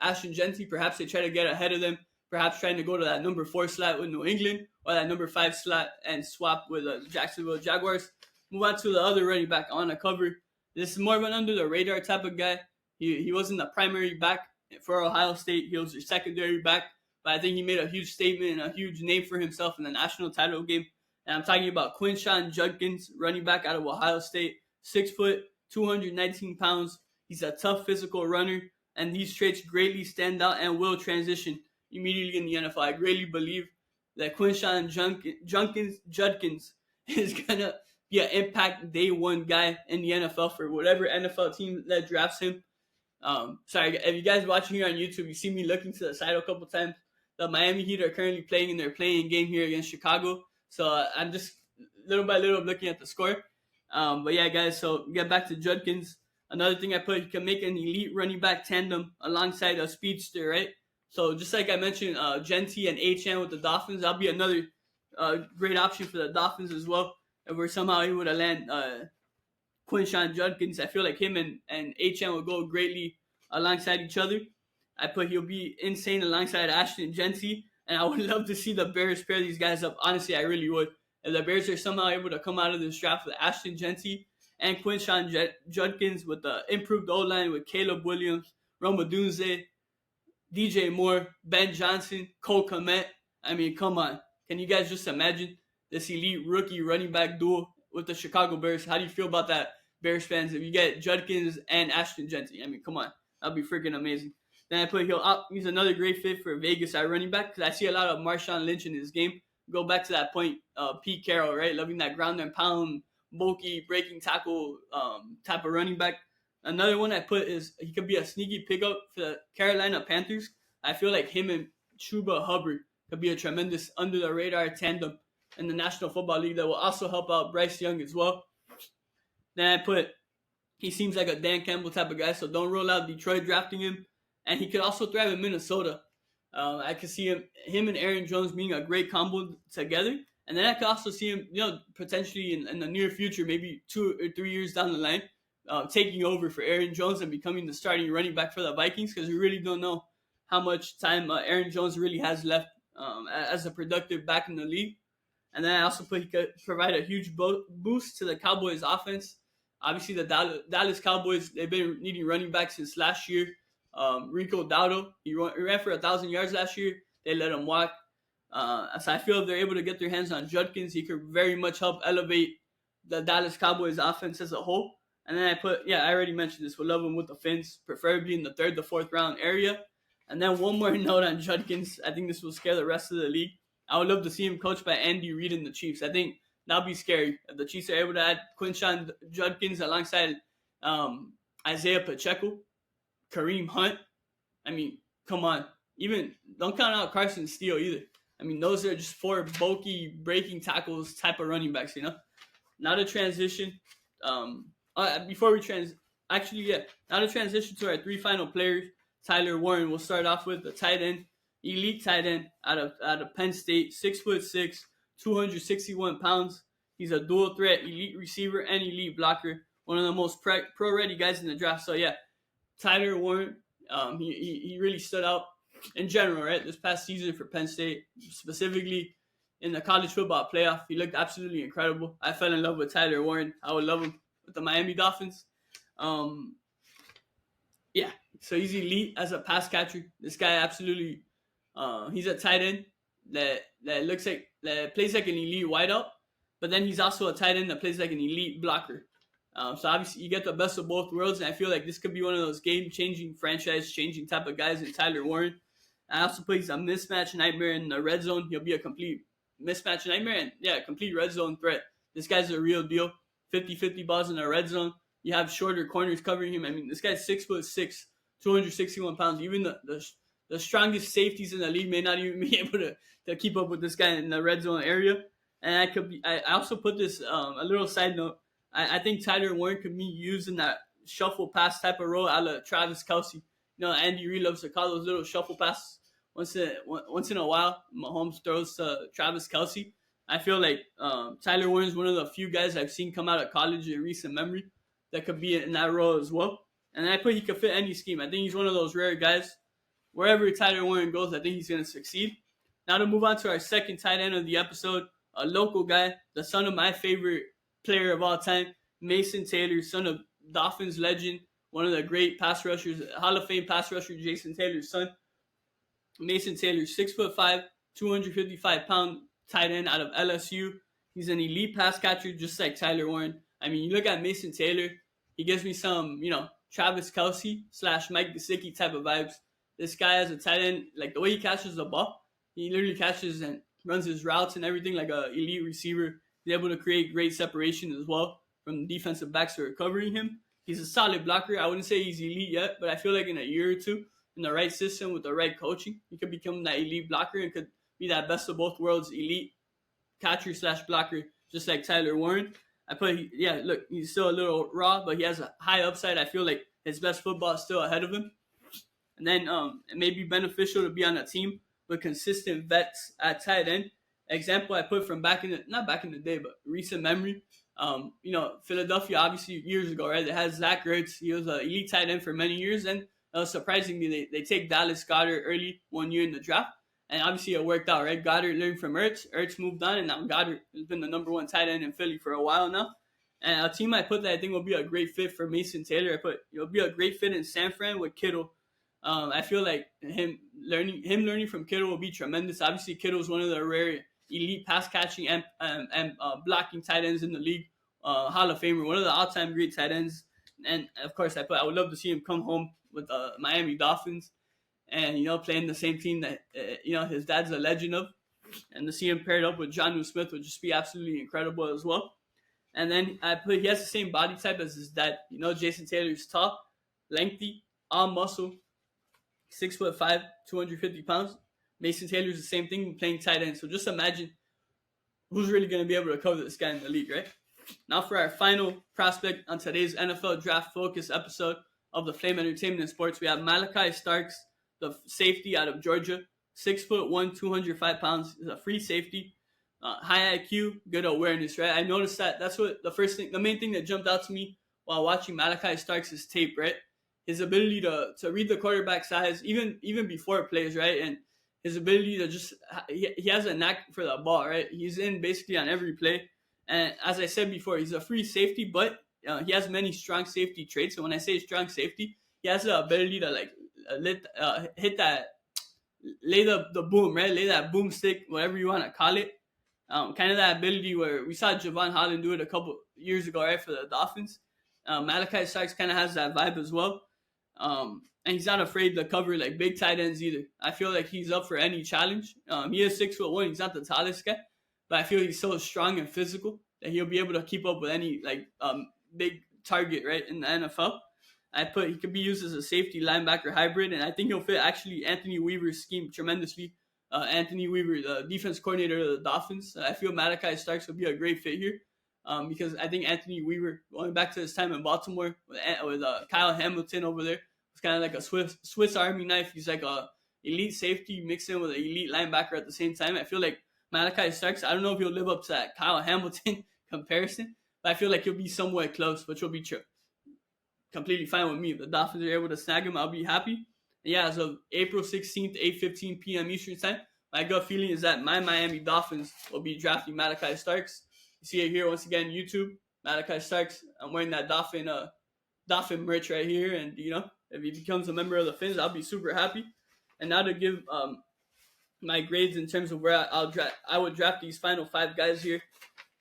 Ashton Jeanty, perhaps they try to get ahead of them. Perhaps trying to go to that number 4 slot with New England or that number 5 slot and swap with the Jacksonville Jaguars. Move on to the other running back I want to cover. This is more of an under-the-radar type of guy. He wasn't the primary back for Ohio State. He was their secondary back. But I think he made a huge statement and a huge name for himself in the national title game. And I'm talking about Quinshon Judkins, running back out of Ohio State. 6 foot, 219 pounds. He's a tough physical runner. And these traits greatly stand out and will transition immediately in the NFL. I greatly believe that Quinshon Judkins is gonna be an impact day one guy in the NFL for whatever NFL team that drafts him. Sorry, if you guys watching here on YouTube, you see me looking to the side a couple times. The Miami Heat are currently playing in their playing game here against Chicago. So I'm just little by little looking at the score. But yeah, guys, so get back to Judkins. Another thing I put, you can make an elite running back tandem alongside a speedster, right? So just like I mentioned, Jeanty and Achane with the Dolphins, that'll be another great option for the Dolphins as well. If we're somehow able to land Quinshon Judkins, I feel like him and Achane will go greatly alongside each other. I put he'll be insane alongside Ashton Jeanty, and I would love to see the Bears pair these guys up. Honestly, I really would. If the Bears are somehow able to come out of this draft with Ashton Jeanty and Quinshon Judkins with the improved O-line with Caleb Williams, Rome Odunze, DJ Moore, Ben Johnson, Cole Kmet. I mean, come on. Can you guys just imagine this elite rookie running back duo with the Chicago Bears? How do you feel about that, Bears fans, if you get Judkins and Ashton Jeanty? I mean, come on. That'd be freaking amazing. Then I put he's another great fit for Vegas at running back because I see a lot of Marshawn Lynch in his game. Go back to that point, Pete Carroll, right? Loving that ground and pound, bulky, breaking tackle type of running back. Another one I put is he could be a sneaky pickup for the Carolina Panthers. I feel like him and Chuba Hubbard could be a tremendous under-the-radar tandem in the National Football League that will also help out Bryce Young as well. Then I put he seems like a Dan Campbell type of guy, so don't rule out Detroit drafting him. And he could also thrive in Minnesota. I could see him and Aaron Jones being a great combo together. And then I could also see him, potentially in the near future, maybe 2 or 3 years down the line, taking over for Aaron Jones and becoming the starting running back for the Vikings, because we really don't know how much time Aaron Jones really has left as a productive back in the league. And then I also put he could provide a huge boost to the Cowboys offense. Obviously, the Dallas Cowboys, they've been needing running backs since last year. Rico Dowdle, he ran for 1,000 yards last year. They let him walk. So I feel if they're able to get their hands on Judkins, he could very much help elevate the Dallas Cowboys offense as a whole. And then I already mentioned this, we'll love him with the Fins, preferably in the 3rd to 4th round area. And then one more note on Judkins. I think this will scare the rest of the league. I would love to see him coached by Andy Reid and the Chiefs. I think that'll be scary. If the Chiefs are able to add Quinshon Judkins alongside Isaiah Pacheco, Kareem Hunt. I mean, come on. Even don't count out Carson Steele either. I mean, those are just 4 bulky breaking tackles type of running backs, Now to transition. Now to transition to our 3 final players. Tyler Warren. We'll start off with the tight end, elite tight end out of Penn State, 6'6", 261 pounds. He's a dual threat, elite receiver and elite blocker. One of the most pro-ready guys in the draft. So yeah, Tyler Warren, he really stood out in general, right? This past season for Penn State, specifically in the college football playoff. He looked absolutely incredible. I fell in love with Tyler Warren. I would love him with the Miami Dolphins. Yeah, so he's elite as a pass catcher. This guy absolutely, he's a tight end that plays like an elite wideout, but then he's also a tight end that plays like an elite blocker. So obviously you get the best of both worlds, and I feel like this could be one of those game-changing, franchise-changing type of guys in Tyler Warren. I also put he's a mismatch nightmare in the red zone. He'll be a complete mismatch nightmare and, complete red zone threat. This guy's a real deal. 50-50 balls in the red zone. You have shorter corners covering him. I mean, this guy's 6'6", 261 pounds. Even the strongest safeties in the league may not even be able to keep up with this guy in the red zone area. And I also put this, a little side note. I think Tyler Warren could be used in that shuffle pass type of role a la Travis Kelce. Andy Reid loves to call those little shuffle passes. Once in a while, Mahomes throws to Travis Kelce. I feel like Tyler Warren is one of the few guys I've seen come out of college in recent memory that could be in that role as well. And then I put he could fit any scheme. I think he's one of those rare guys. Wherever Tyler Warren goes, I think he's going to succeed. Now to move on to our second tight end of the episode, a local guy, the son of my favorite player of all time, Mason Taylor, son of Dolphins legend, one of the great pass rushers, Hall of Fame pass rusher, Jason Taylor's son. Mason Taylor, 6'5", 255-pound tight end out of LSU. He's an elite pass catcher, just like Tyler Warren. I mean, you look at Mason Taylor, he gives me some, Travis Kelce / Mike Gesicki type of vibes. this guy as a tight end, like the way he catches the ball, he literally catches and runs his routes and everything like a elite receiver. He's able to create great separation as well from the defensive backs who are covering him. He's a solid blocker. I wouldn't say he's elite yet, but I feel like in a year or two, in the right system with the right coaching, he could become that elite blocker and could be that best of both worlds elite catcher / blocker, just like Tyler Warren. Look, he's still a little raw, but he has a high upside. I feel like his best football is still ahead of him. And then it may be beneficial to be on a team with consistent vets at tight end. Example I put from not back in the day, but recent memory. Philadelphia, obviously years ago, right? They had Zach Ertz. He was an elite tight end for many years. And surprisingly, they take Dallas Goedert early one year in the draft. And obviously it worked out, right? Goddard learned from Ertz. Ertz moved on, and now Goddard has been the number one tight end in Philly for a while now. And a team I put that I think will be a great fit for Mason Taylor. I put it'll be a great fit in San Fran with Kittle. I feel like him learning from Kittle will be tremendous. Obviously, Kittle is one of the rare elite pass catching and blocking tight ends in the league. Hall of Famer, one of the all-time great tight ends. And of course, I would love to see him come home with the Miami Dolphins, and playing the same team that his dad's a legend of, and to see him paired up with Jonnu Smith would just be absolutely incredible as well. And then he has the same body type as his dad. Jason Taylor's tall, lengthy, all muscle, 6'5", 250 pounds. Mason Taylor's the same thing, playing tight end. So just imagine who's really going to be able to cover this guy in the league, right? Now for our final prospect on today's NFL Draft Focus episode of the Flame Entertainment and Sports, we have Malaki Starks, the safety out of Georgia, 6'1", 205 pounds. He's a free safety, high IQ, good awareness, right? I noticed that's what the main thing that jumped out to me while watching Malaki Starks' tape, right? His ability to read the quarterback's eyes, even before plays, right? And his ability to he has a knack for the ball, right? He's in basically on every play. And as I said before, he's a free safety, but he has many strong safety traits. And when I say strong safety, he has the ability to hit that, lay the boom, right? Lay that boomstick, whatever you want to call it. Kind of that ability where we saw Javon Holland do it a couple years ago, right, for the Dolphins. Malaki Starks kind of has that vibe as well. And he's not afraid to cover like big tight ends either. I feel like he's up for any challenge. He is 6'1". He's not the tallest guy, but I feel he's so strong and physical that he'll be able to keep up with any big target, right, in the NFL. He could be used as a safety linebacker hybrid, and I think he'll fit actually Anthony Weaver's scheme tremendously. Anthony Weaver, the defense coordinator of the Dolphins. I feel Malaki Starks will be a great fit here because I think Anthony Weaver, going back to his time in Baltimore with Kyle Hamilton over there, was kind of like a Swiss Army knife. He's like a elite safety mixed in with an elite linebacker at the same time. I feel like Malaki Starks, I don't know if he'll live up to that Kyle Hamilton comparison, but I feel like he'll be somewhat close, which will be completely fine with me. If the Dolphins are able to snag him, I'll be happy. Yeah, as of April 16th, 8:15 p.m. Eastern Time, my gut feeling is that my Miami Dolphins will be drafting Malaki Starks. You see it here once again, YouTube, Malaki Starks. I'm wearing that Dolphin merch right here, and if he becomes a member of the Fins, I'll be super happy. And now to give my grades in terms of where I would draft these final 5 guys here.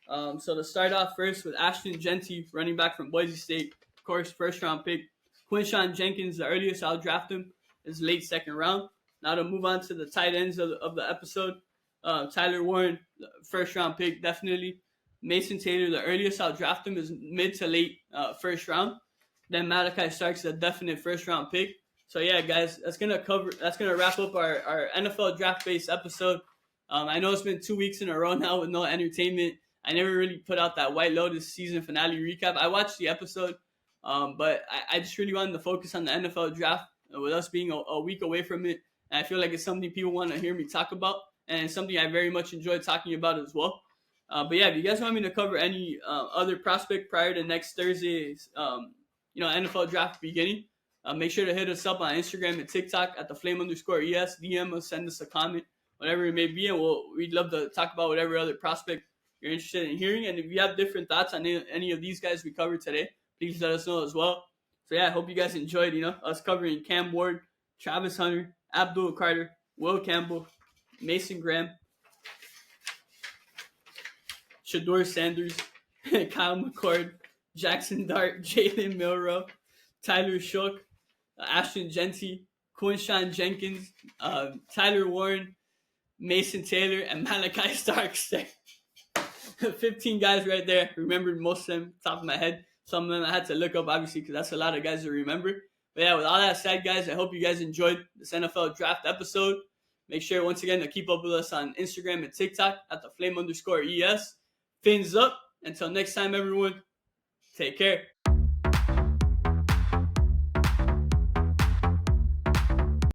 So to start off first with Ashton Jeanty, running back from Boise State, of course, first round pick. Quinshon Judkins, the earliest I'll draft him is late second round. Now to move on to the tight ends of the episode. Tyler Warren, first round pick, definitely. Mason Taylor, the earliest I'll draft him is mid to late first round. Then Malaki Starks, a definite first round pick. So yeah, guys, that's gonna wrap up our NFL draft based episode. I know it's been 2 weeks in a row now with no entertainment. I never really put out that White Lotus season finale recap. I watched the episode, but I just really wanted to focus on the NFL draft with us being a week away from it. And I feel like it's something people want to hear me talk about, and it's something I very much enjoy talking about as well. But yeah, if you guys want me to cover any other prospect prior to next Thursday's NFL draft beginning, make sure to hit us up on Instagram and TikTok at @theflame_ES. DM us, send us a comment, whatever it may be, and we'd love to talk about whatever other prospect you're interested in hearing. And if you have different thoughts on any of these guys we covered today, please let us know as well. So yeah, I hope you guys enjoyed, us covering Cam Ward, Travis Hunter, Abdul Carter, Will Campbell, Mason Graham, Shedeur Sanders, Kyle McCord, Jaxson Dart, Jalen Milroe, Tyler Shough, Ashton Jeanty, Quinshon Judkins, Tyler Warren, Mason Taylor, and Malaki Starks. 15 guys right there. Remembered most of them top of my head. Some of them I had to look up, obviously, because that's a lot of guys to remember. But yeah, with all that said, guys, I hope you guys enjoyed this NFL draft episode. Make sure, once again, to keep up with us on Instagram and TikTok at the flame_ES. Fins up. Until next time, everyone, take care.